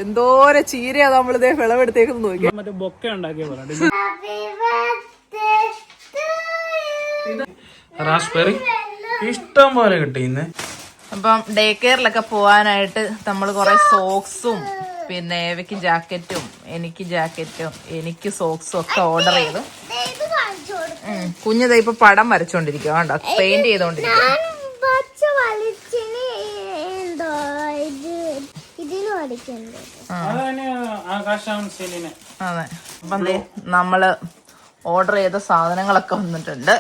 എന്തോരെ ചീരയാ നമ്മളിതേ വിളവെടുത്തേക്ക് നോക്കി. മറ്റേ ബൊക്കെ ഉണ്ടാക്കിയ പോലെ റാസ്ബെറി ഇഷ്ടം പോലെ കിട്ടി ഇന്ന്. അപ്പം ഡേ കെയറിലൊക്കെ പോവാനായിട്ട് നമ്മൾ കുറെ സോക്സും പിന്നെ ഏവയ്ക്ക് ജാക്കറ്റും എനിക്ക് ജാക്കറ്റും എനിക്ക് സോക്സും ഒക്കെ ഓർഡർ ചെയ്തു. കുഞ്ഞിതാ ഇപ്പൊ പടം വരച്ചോണ്ടിരിക്കുക, കണ്ടോ, പെയിന്റ് ചെയ്തോണ്ടിരിക്കുക. അതെ, അപ്പം നമ്മള് ഓർഡർ ചെയ്ത സാധനങ്ങളൊക്കെ വന്നിട്ടുണ്ട്.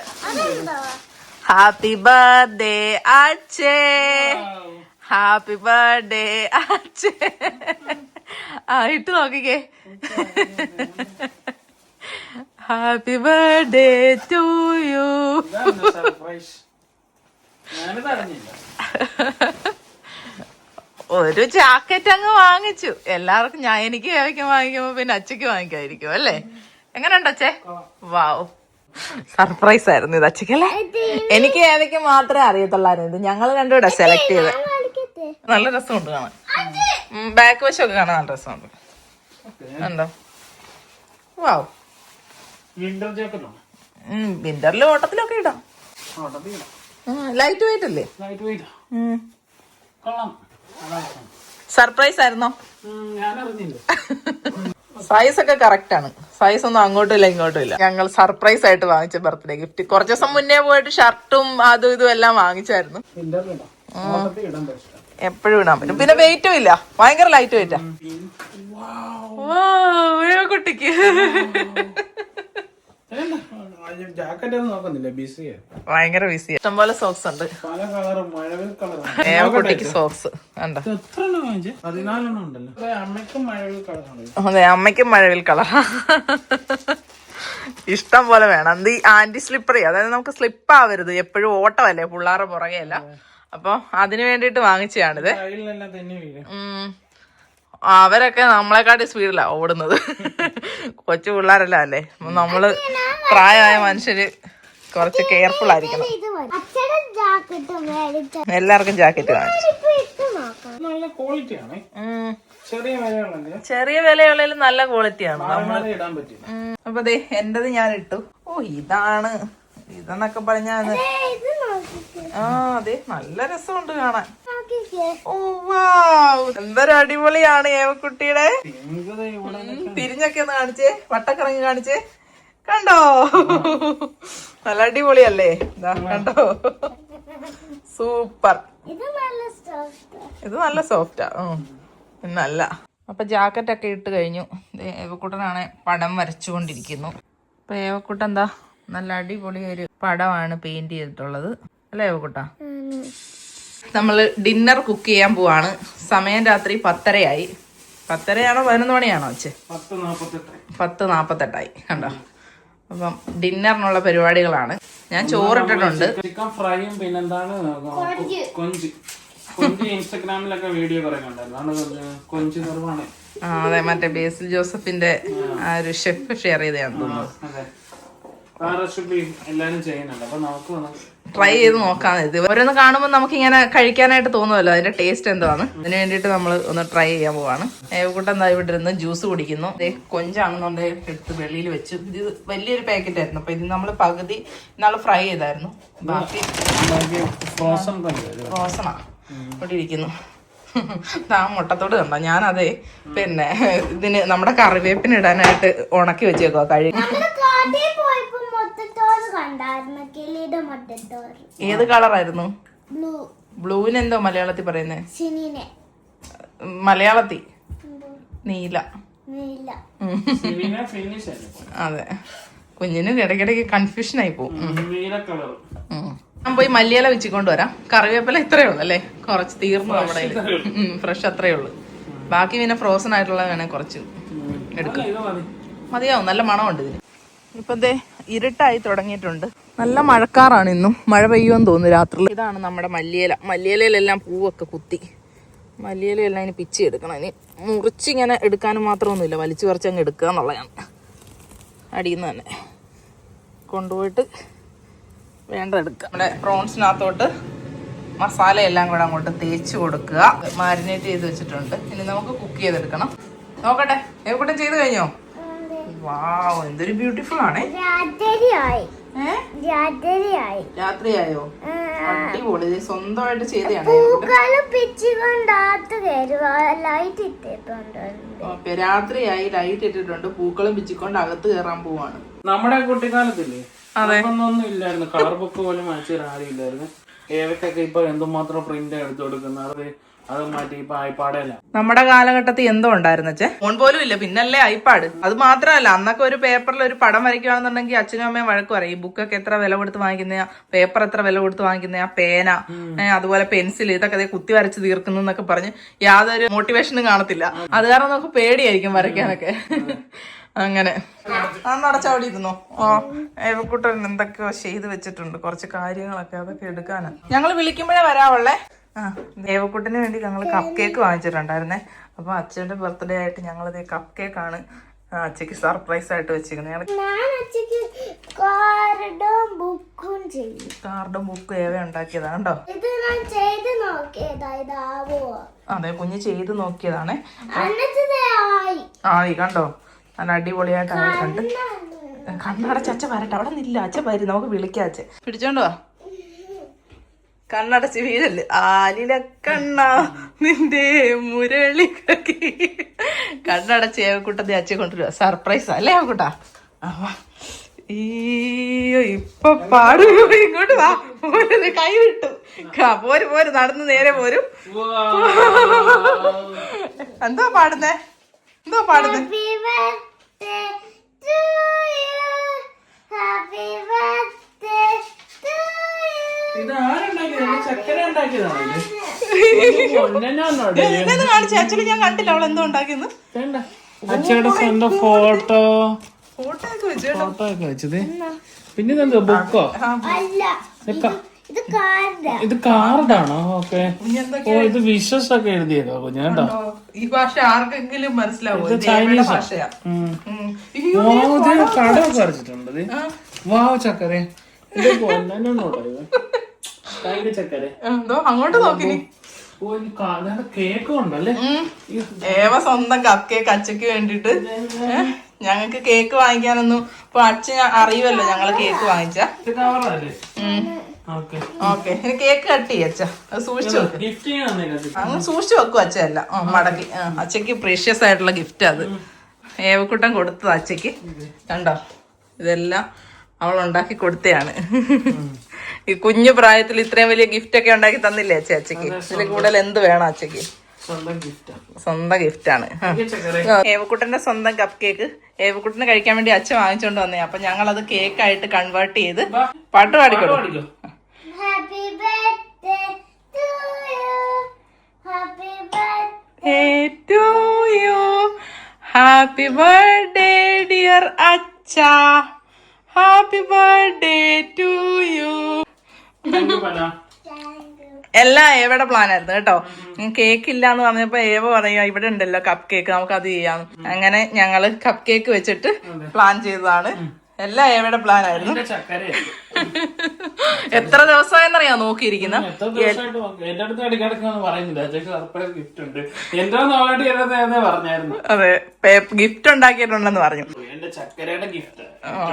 ഹാപ്പി ബർത്ത്ഡേ അച്ഛേ, ഹാപ്പി ബർത്ത്ഡേ അച്ഛേ. ഇട്ട് നോക്കിക്കേ. Happy birthday to you. ഒരു ജാക്കറ്റ് അങ്ങ് വാങ്ങിച്ചു എല്ലാവർക്കും. എനിക്ക് വാങ്ങിക്കുമ്പോ പിന്നെ അച്ഛക്ക് വാങ്ങിക്കായിരിക്കും അല്ലേ? എങ്ങനെയുണ്ട് അച്ഛേ? വാവ്, സർപ്രൈസ് ആയിരുന്നു ഇത് അച്ഛക്കല്ലേ. എനിക്ക് ഏവയ്ക്ക് മാത്രമേ അറിയത്തുള്ളായിരുന്നു. ഇത് ഞങ്ങൾ രണ്ടുകൂടെ സെലക്ട് ചെയ്ത്. നല്ല രസമുണ്ട് കാണാൻ. ബാക്ക് വശമൊക്കെ കാണാൻ നല്ല രസമുണ്ട്. ഉണ്ടോ? വാവ്. വിന്ററിലും ഓട്ടത്തിലൊക്കെ ഇടാം. ലൈറ്റ് വെയിറ്റ് അല്ലേ? സർപ്രൈസ് ആയിരുന്നോ? സൈസ് ഒക്കെ കറക്റ്റ് ആണ്. സൈസ് ഒന്നും അങ്ങോട്ടും ഇല്ല ഇങ്ങോട്ടും ഇല്ല. ഞങ്ങൾ സർപ്രൈസ് ആയിട്ട് വാങ്ങിച്ച ബർത്ത്ഡേ ഗിഫ്റ്റ്. കുറച്ച് ദിവസം മുന്നേ പോയിട്ട് ഷർട്ടും അതും ഇതും എല്ലാം വാങ്ങിച്ചായിരുന്നു. എപ്പോഴും ഇടാൻ പറ്റും. പിന്നെ വെയിറ്റും ഇല്ല, ഭയങ്കര ലൈറ്റ് വെയിറ്റാ. കുട്ടിക്ക് ഭയങ്കര ബിസി. ഇഷ്ടംപോലെ സോക്സ് ഉണ്ട്. കുട്ടിക്ക് സോക്സ് കണ്ടോ? അതെ, അമ്മയ്ക്കും മഴവിൽ കളർ ഇഷ്ടം പോലെ വേണം. ഈ ആന്റി സ്ലിപ്പറി, അതായത് നമുക്ക് സ്ലിപ്പ് ആവരുത്. എപ്പോഴും ഓട്ടമല്ലേ, പിള്ളേരുടെ പുറകെയല്ല. അപ്പൊ അതിന് വേണ്ടിട്ട് വാങ്ങിച്ചതാണിത്. അവരൊക്കെ നമ്മളെക്കാട്ടി സ്പീഡിലാ ഓടുന്നത്. കൊച്ചു പിള്ളേരല്ല അല്ലേ. നമ്മള് പ്രായമായ മനുഷ്യര് കുറച്ച് കെയർഫുൾ ആയിരിക്കണം. എല്ലാവർക്കും ജാക്കറ്റ് വാങ്ങിച്ചു. ചെറിയ വിലയുള്ളതിൽ നല്ല ക്വാളിറ്റിയാണ്. അപ്പൊ അതെ, എന്റത് ഞാൻ ഇട്ടു. ഓ, ഇതെന്നൊക്കെ പറഞ്ഞാ അതെ, നല്ല രസമുണ്ട് കാണാൻ. ഓ വാവ്, എന്തൊരു അടിപൊളിയാണ് ഏവക്കുട്ടിയുടെ. തിരിഞ്ഞൊക്കെ ഒന്ന് കാണിച്ചേ, വട്ടക്കറങ്ങി കാണിച്ചേ. കണ്ടോ? നല്ല അടിപൊളിയല്ലേ? കണ്ടോ? സൂപ്പർ. ഇത് നല്ല സോഫ്റ്റാ. നല്ല. അപ്പൊ ജാക്കറ്റ് ഒക്കെ ഇട്ട് കഴിഞ്ഞു. ഏവക്കുട്ടനാണ് പടം വരച്ചുകൊണ്ടിരിക്കുന്നു. അപ്പൊ ഏവക്കുട്ടൻ എന്താ നല്ല അടിപൊളി ഒരു പടമാണ് പെയിന്റ് ചെയ്തിട്ടുള്ളത് അല്ലേ ഏവക്കുട്ട? നമ്മള് ഡിന്നർ കുക്ക് ചെയ്യാൻ പോവാണ്. സമയം രാത്രി 10:30 10:30 11 മണിയാണോ വെച്ച്? 10:48 കണ്ടോ? അപ്പം ഡിന്നറിനുള്ള പരിപാടികളാണ്. ഞാൻ ചോറിട്ടിട്ടുണ്ട്. ചിക്കൻ ഫ്രൈയും പിന്നെന്താണ് ഇൻസ്റ്റാഗ്രാമിലൊക്കെ വീഡിയോ കൊഞ്ച് നിർവ്വാണ്. അതെ, മറ്റേ ബേസിൽ ജോസഫിന്റെ ആ ഒരു ഷെഫ് ഷെയർ ചെയ്തതാണെന്ന് തോന്നുന്നു. ട്രൈ ചെയ്ത് നോക്കാം. ഇത് ഓരോന്ന് കാണുമ്പോൾ നമുക്ക് ഇങ്ങനെ കഴിക്കാനായിട്ട് തോന്നുമല്ലോ, അതിന്റെ ടേസ്റ്റ് എന്താണ്. അതിന് വേണ്ടിയിട്ട് നമ്മൾ ഒന്ന് ട്രൈ ചെയ്യാൻ പോവാണ്. ഏവക്കുട്ടൻ എന്താ ഇവിടെ ഇരുന്ന് ജ്യൂസ് കുടിക്കുന്നു. കൊഞ്ചാണെന്നുണ്ടെങ്കിൽ എടുത്ത് വെളിയിൽ വെച്ചു. ഇത് വലിയൊരു പാക്കറ്റ് ആയിരുന്നു. അപ്പൊ ഇത് നമ്മൾ പകുതി ഇന്നാള് ഫ്രൈ ചെയ്തായിരുന്നു. ബാക്കി ഫ്രോസണാ ഇവിടെ ഇരിക്കുന്നു. മുട്ടത്തോട് കണ്ടോ? ഞാനതേ പിന്നെ ഇതിന് നമ്മുടെ കറിവേപ്പിന് ഇടാനായിട്ട് ഉണക്കി വെച്ചേക്കുവാ. കഴുകി. ഏത് കളറായിരുന്നു? ബ്ലൂവിന് എന്തോ മലയാളത്തിൽ പറയുന്നേ? മലയാളത്തിൽ നീല. അതെ, കുഞ്ഞിന് ഇടയ്ക്കിടയ്ക്ക് കൺഫ്യൂഷൻ ആയി പോകും. ഞാൻ പോയി മല്ലിയില വെച്ചിക്കൊണ്ട് വരാം. കറിവേപ്പില ഇത്രയേ ഉള്ളു അല്ലേ? കുറച്ച് തീർന്നു നമ്മുടെ ഫ്രഷ് അത്രയേ ഉള്ളു. ബാക്കി പിന്നെ ഫ്രോസൺ ആയിട്ടുള്ള വേണേ കുറച്ച് എടുക്കാം. മതിയാവും, നല്ല മണമുണ്ട് ഇതിന്. ഇപ്പൊ ദേ ഇരുട്ടായി തുടങ്ങിയിട്ടുണ്ട്. നല്ല മഴക്കാറാണ് ഇന്നും. മഴ പെയ്യുമെന്ന് തോന്നുന്നു രാത്രി. ഇതാണ് നമ്മുടെ മല്ലിയില. മല്ലിയിലയിലെല്ലാം പൂവൊക്കെ കുത്തി. മല്ലിയിലയെല്ലാം ഇനി പിച്ചി എടുക്കണം. ഇനി മുറിച്ചിങ്ങനെ എടുക്കാനും മാത്രമൊന്നുമില്ല, വലിച്ചു പറിച്ചങ്ങ് എടുക്കുക എന്നുള്ളതാണ്. അടിയിൽ നിന്ന് തന്നെ കൊണ്ടുപോയിട്ട് വേണ്ടതെടുക്കുക. നമ്മുടെ പ്രോൺസിനകത്തോട്ട് മസാല എല്ലാം കൂടെ അങ്ങോട്ട് തേച്ച് കൊടുക്കുക. മാരിനേറ്റ് ചെയ്ത് വെച്ചിട്ടുണ്ട്. ഇനി നമുക്ക് കുക്ക് ചെയ്തെടുക്കണം. നോക്കട്ടെ, ഏവക്കൂട്ടം ചെയ്ത് കഴിഞ്ഞോ? വാവ്, എന്തൊരു ബ്യൂട്ടിഫുൾ ആണേ. രാത്രിയായോ? അടിപൊളി. സ്വന്തമായിട്ട് ചെയ്തതാണ്. രാത്രിയായി, ലൈറ്റ് ഇട്ടിട്ടുണ്ട്, പൂക്കളും പിച്ചിക്കൊണ്ട് അകത്ത് കയറാൻ പോവാണ്. നമ്മുടെ കുട്ടിക്കാലത്തില്ലേ ഒന്നും ഇല്ലായിരുന്നു, കളർ ബുക്ക് പോലും വാങ്ങിച്ചിട്ട് ആരും ഇല്ലായിരുന്നു. ഏവക്കൊക്കെ ഇപ്പൊ എന്തുമാത്രം പ്രിന്റ് എടുത്തു കൊടുക്കുന്നത്, അത് മാറ്റി ഇപ്പൊ ഐപാഡല്ല. നമ്മുടെ കാലഘട്ടത്തിൽ എന്തോ ഉണ്ടായിരുന്നു വെച്ചേ, ഫോൺ പോലും ഇല്ല, പിന്നല്ലേ ഐപാഡ്. അത് മാത്രമല്ല, അന്നൊക്കെ ഒരു പേപ്പറിൽ ഒരു പടം വരയ്ക്കുകയാണെന്നുണ്ടെങ്കിൽ അച്ഛനും അമ്മയും വഴക്ക് പറയും. ഈ ബുക്കൊക്കെ എത്ര വില കൊടുത്ത് വാങ്ങിക്കുന്ന, പേപ്പർ എത്ര വില കൊടുത്ത് വാങ്ങിക്കുന്ന, ആ പേന, അതുപോലെ പെൻസിൽ, ഇതൊക്കെ കുത്തി വരച്ച് തീർക്കുന്നു എന്നൊക്കെ പറഞ്ഞ് യാതൊരു മോട്ടിവേഷനും കാണത്തില്ല. അത് കാരണം നമുക്ക് പേടിയായിരിക്കും വരയ്ക്കാനൊക്കെ. അങ്ങനെ അന്നടച്ചവിടെ ഇരുന്നോ. ഏവക്കൂട്ടൻ എന്തൊക്കെയോ ചെയ്ത് വെച്ചിട്ടുണ്ട്, കുറച്ച് കാര്യങ്ങളൊക്കെ, അതൊക്കെ എടുക്കാനാ. ഞങ്ങൾ വിളിക്കുമ്പോഴേ വരാവുള്ളേ. ദേവക്കുട്ടിന് വേണ്ടി ഞങ്ങൾ കപ്പ് കേക്ക് വാങ്ങിച്ചിട്ടുണ്ടായിരുന്നേ. അപ്പൊ അച്ഛന്റെ ബർത്ത്ഡേ ആയിട്ട് ഞങ്ങളിത് കപ്പ് കേക്കാണ് അച്ഛക്ക് സർപ്രൈസ് ആയിട്ട് വെച്ചിരിക്കുന്നത്. കാർഡും ബുക്കും ഏവ ഉണ്ടാക്കിയതാണ് കേട്ടോ. അതെ, കുഞ്ഞ് ചെയ്ത് നോക്കിയതാണേ. ആയി കണ്ടോ, നല്ല അടിപൊളിയായിട്ട് ആയിട്ടുണ്ട്. കണ്ണടച്ച് അച്ഛ വരട്ടെ, അവിടെ നില്ല, അച്ഛ വരും, നമുക്ക് വിളിക്കാം. അച്ഛൻ പിടിച്ചോണ്ടോ, കണ്ണടച്ച് വീഴല്. ആലില കണ്ണ നിന്റെ മുരളി കണ്ണടച്ച് ഏവക്കൂട്ടത്തെ അച്ഛൻ കൊണ്ടുവരുക. സർപ്രൈസ് അല്ലേ ഏവക്കൂട്ടാ? ഈയോ, ഇപ്പൊ പാടു. ഇങ്ങോട്ട് വാ, കൈ വിട്ടു. പോര് പോര്, നടന്ന് നേരെ പോരും. എന്തോ പാടുന്നേ, എന്തോ പാടുന്നേ? കാണിച്ചു ആക്ച്വലി ഞാൻ കണ്ടില്ല അവൾ എന്തോ ഉണ്ടാക്കിയെന്ന്. അച്ഛയുടെ സ്വന്തം ഫോട്ടോ ഒക്കെ വെച്ചത്. പിന്നെ ഇതെന്തോ ബുക്കോ? ഇത് കാർഡാണോ? ഓക്കെ. ഓ, ഇത് വിഷസ് ഒക്കെ എഴുതിയതോ കുഞ്ഞേട്ടോ? ഈ ഭാഷ ആർക്കെങ്കിലും മനസ്സിലാവും? ചൈനീസ് ഭാഷയാ. കടമൊക്കെ വരച്ചിട്ടുണ്ട്. വാവ് ചക്കരെ, ചക്കരെ എന്തോ അങ്ങോട്ട് നോക്കി. കേക്കും ഉണ്ടല്ലേ. ഏവ സ്വന്തം കപ്പ് കേക്ക് അച്ഛക്ക് വേണ്ടിട്ട്. ഞങ്ങക്ക് കേക്ക് വാങ്ങിക്കാനൊന്നും ഇപ്പൊ അച്ഛൻ അറിയുമല്ലോ ഞങ്ങള് കേക്ക് വാങ്ങിച്ച. ഓക്കെ, ഇനി കേക്ക് കട്ട് ചെയ്യ അച്ഛ. അത് സൂക്ഷിച്ചു വെക്കും, അങ്ങ് സൂക്ഷിച്ചു വെക്കും അച്ഛ. എല്ലാം മടക്കി. അച്ഛക്ക് പ്രീഷ്യസ് ആയിട്ടുള്ള ഗിഫ്റ്റ് അത് ഏവക്കുട്ടൻ കൊടുത്തത് അച്ഛക്ക്. കണ്ടോ, ഇതെല്ലാം അവൾ ഉണ്ടാക്കി കൊടുത്തയാണ്. ഈ കുഞ്ഞു പ്രായത്തിൽ ഇത്രയും വലിയ ഗിഫ്റ്റ് ഒക്കെ ഉണ്ടാക്കി തന്നില്ലേ അച്ഛ അച്ഛക്ക്? ഇതിൽ കൂടുതൽ എന്ത് വേണം അച്ഛക്ക്? സ്വന്തം ഗിഫ്റ്റാണ്. ഏവക്കുട്ടന്റെ സ്വന്തം കപ്പ് കേക്ക് ഏവക്കുട്ടന് കഴിക്കാൻ വേണ്ടി അച്ഛൻ വാങ്ങിച്ചോണ്ട് വന്നേ. അപ്പൊ ഞങ്ങൾ അത് കേക്കായിട്ട് കൺവേർട്ട് ചെയ്ത് പാട്ട് പാടിക്കൊടുക്കും. Happy birthday to you, happy birthday dear അച്ഛ, ഹാപ്പി ബർത്ത്ഡേ ടു യു. എല്ലാം ഏവയുടെ പ്ലാൻ ആയിരുന്നു കേട്ടോ. കേക്ക് ഇല്ലാന്ന് പറഞ്ഞപ്പോ ഏവ പറയാ ഇവിടെ ഉണ്ടല്ലോ കപ്പ് കേക്ക്, നമുക്ക് അത് ചെയ്യാം. അങ്ങനെ ഞങ്ങള് കപ്പ് കേക്ക് വെച്ചിട്ട് പ്ലാൻ ചെയ്തതാണ്. എല്ലാം ഏവയുടെ പ്ലാൻ ആയിരുന്നു. എത്ര ദിവസമായെന്നറിയാ നോക്കിയിരിക്കുന്ന. അതെ, ഗിഫ്റ്റ് ഉണ്ടാക്കിയിട്ടുണ്ടെന്ന് പറഞ്ഞു.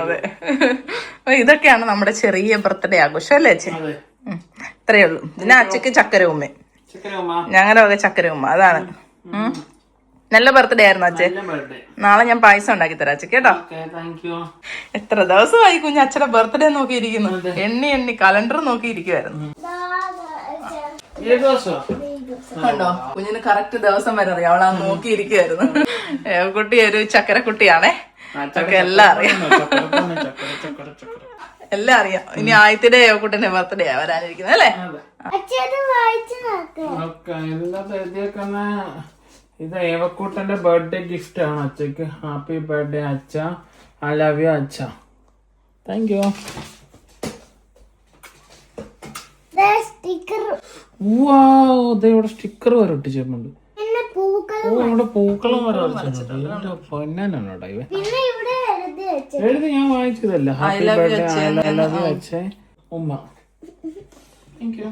അതെ, ഇതൊക്കെയാണ് നമ്മുടെ ചെറിയ ബർത്ത്ഡേ ആഘോഷം അല്ലേ അച്ഛൻ? ഇത്രയേ ഉള്ളൂ. പിന്നെ അച്ഛക്ക് ചക്കര ഉമ്മ, ഞങ്ങളുടെ വക ചക്കര ഉമ്മ. അതാണ്. നല്ല ബർത്ത്ഡേ ആയിരുന്നു അച്ഛൻ. നാളെ ഞാൻ പായസം ഉണ്ടാക്കി തരാം അച്ഛൻ കേട്ടോ. എത്ര ദിവസമായി കുഞ്ഞ് അച്ഛന്റെ ബർത്ത്ഡേ നോക്കിയിരിക്കുന്നു. എണ്ണി കലണ്ടർ നോക്കിയിരിക്കുവായിരുന്നു. കണ്ടോ, കുഞ്ഞിന് കറക്റ്റ് ദിവസം വരെ അറിയാം. അവളാ നോക്കിയിരിക്കുവായിരുന്നു. കുട്ടി ഒരു ചക്കരക്കുട്ടിയാണേ. എല്ലാം അറിയാം, എല്ലാം അറിയാം. ഇനി ആദ്യത്തെ കുട്ടന്റെ ബർത്ത്ഡേ വരാനിരിക്കുന്നത് അല്ലേ? ഇത് ഏവക്കൂട്ടന്റെ ബർത്ത്ഡേ ഗിഫ്റ്റ് ആണ് അച്ഛക്ക്. ഹാപ്പി ബർത്ത്ഡേ അച്ഛ, ഐ ലവ് യു അച്ഛ. Thank you. ഇവിടെ സ്റ്റിക്കർ വരെ ഒട്ടിച്ചിട്ടുണ്ട്. ഓ, ഇവിടെ പൂക്കളം വരെ വരച്ചിട്ടുണ്ട്. പൊന്നാനാണോടാ ഇവ എഴുതി. ഞാൻ വായിച്ചതല്ല. Happy birthday I love you അച്ഛ ഉമ്മ. Thank you.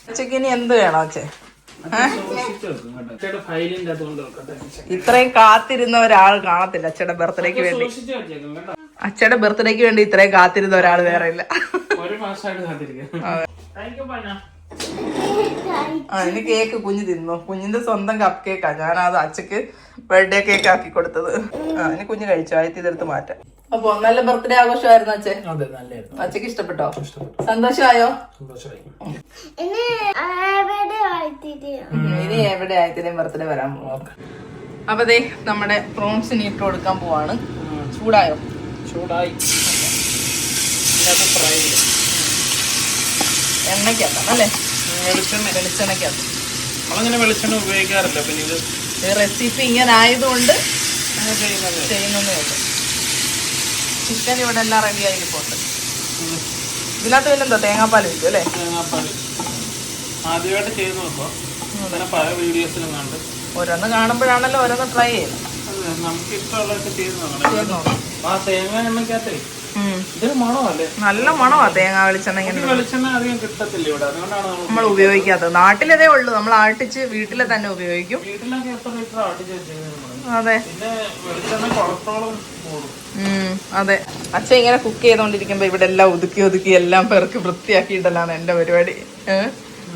അച്ഛക്ക് ഇനി എന്ത് വേണോ അച്ഛൻ? ഫയലിന്റെ അതുകൊണ്ട് വെക്കട്ടെ. ഇത്രയും കാത്തിരുന്ന ഒരാൾ കാണത്തില്ല അച്ഛയുടെ ബർത്ത്ഡേക്ക് വേണ്ടി. സൂക്ഷിച്ച് വെച്ചേക്കും കേട്ടോ. അച്ഛയുടെ ബർത്ത്ഡേക്ക് വേണ്ടി ഇത്രയും കാത്തിരുന്ന ഒരാൾ വേറെ ഇല്ല. ഒരു മാസമായിട്ട് കാത്തിരിക്കും. അതിന് കേക്ക് കുഞ്ഞ് തിന്നു. കുഞ്ഞിന്റെ സ്വന്തം കപ്പ് കേക്കാ. ഞാനത് അച്ഛക്ക് ബർത്ത്ഡേ കേക്ക് ആക്കി കൊടുത്തത്. അതിന് കുഞ്ഞ് കഴിച്ചു. ആദ്യത്തെ ഇതെടുത്ത് മാറ്റാം. അപ്പൊ നല്ല ബർത്ത്ഡേ ആഘോഷമായിരുന്നു അച്ഛൻ. അതെ, നല്ലായിരുന്നു. അച്ഛക്ക് ഇഷ്ടപ്പെട്ടോ? സന്തോഷമായോ? ഇനി എവിടെ ആയതിനേം ബർത്ത്ഡേ വരാൻ പോകും. അപ്പൊ ദേ നമ്മുടെ പ്രോൺസിന് ഇട്ട് കൊടുക്കാൻ പോവാണ്. ചൂടായോ? ചൂടായി. എണ്ണയ്ക്കകത്താണ് അല്ലേ? വെളിച്ചെണ്ണയ്ക്കകത്ത്. നമ്മളങ്ങനെ വെളിച്ചെണ്ണ ഉപയോഗിക്കാറില്ല. പിന്നെ ഇത് റെസിപ്പി ഇങ്ങനെ ആയതുകൊണ്ട് ചെയ്യുന്നതേ ഉള്ളൂ. ചിക്കൻ ഇവിടെ എല്ലാം റെഡി ആയിരിക്കുന്നുണ്ട്. ഇതിനകത്ത് പിന്നെന്താ തേങ്ങാപ്പാൽ വെക്കും അല്ലേ? തേങ്ങാപ്പാൽ ആദ്യമായിട്ട് ചെയ്ത് നോക്കുക. അങ്ങനെ പല വീഡിയോസിലും കണ്ട് ഓരോന്ന് കാണുമ്പോഴാണല്ലോ ഓരോന്ന് ട്രൈ ചെയ്യുന്നത്. നമുക്ക് ഇഷ്ടമുള്ളതൊക്കെ ചെയ്ത് നോക്കണം. ആ തേങ്ങ എണ്ണക്കകത്തേ ഇതൊരു മണമല്ലേ? നല്ല മണമാ തേങ്ങ വെളിച്ചെണ്ണ. ഇങ്ങനെ വെളിച്ചെണ്ണ അധികം കിട്ടത്തില്ല ഇവിടെ. അതുകൊണ്ടാണ് നമ്മൾ ഉപയോഗിക്കാത്തത്. നാട്ടിലതേ ഉള്ളൂ. നമ്മൾ ആട്ടിച്ച് വീട്ടിലെ തന്നെ ഉപയോഗിക്കും. വീട്ടിലൊക്കെ എത്ര ലിറ്റർ ആട്ടിച്ച് വെച്ചിരിക്കുന്നത്. അതെ. പിന്നെ വെളിച്ചെണ്ണ കൊളസ്ട്രോളും കൂടും. അതെ. അച്ഛൻ ഇങ്ങനെ കുക്ക് ചെയ്തോണ്ടിരിക്കുമ്പോ ഇവിടെ എല്ലാം ഒതുക്കി എല്ലാം പെറുക്കി വൃത്തിയാക്കിയിട്ടല്ലാണ് എന്റെ പരിപാടി.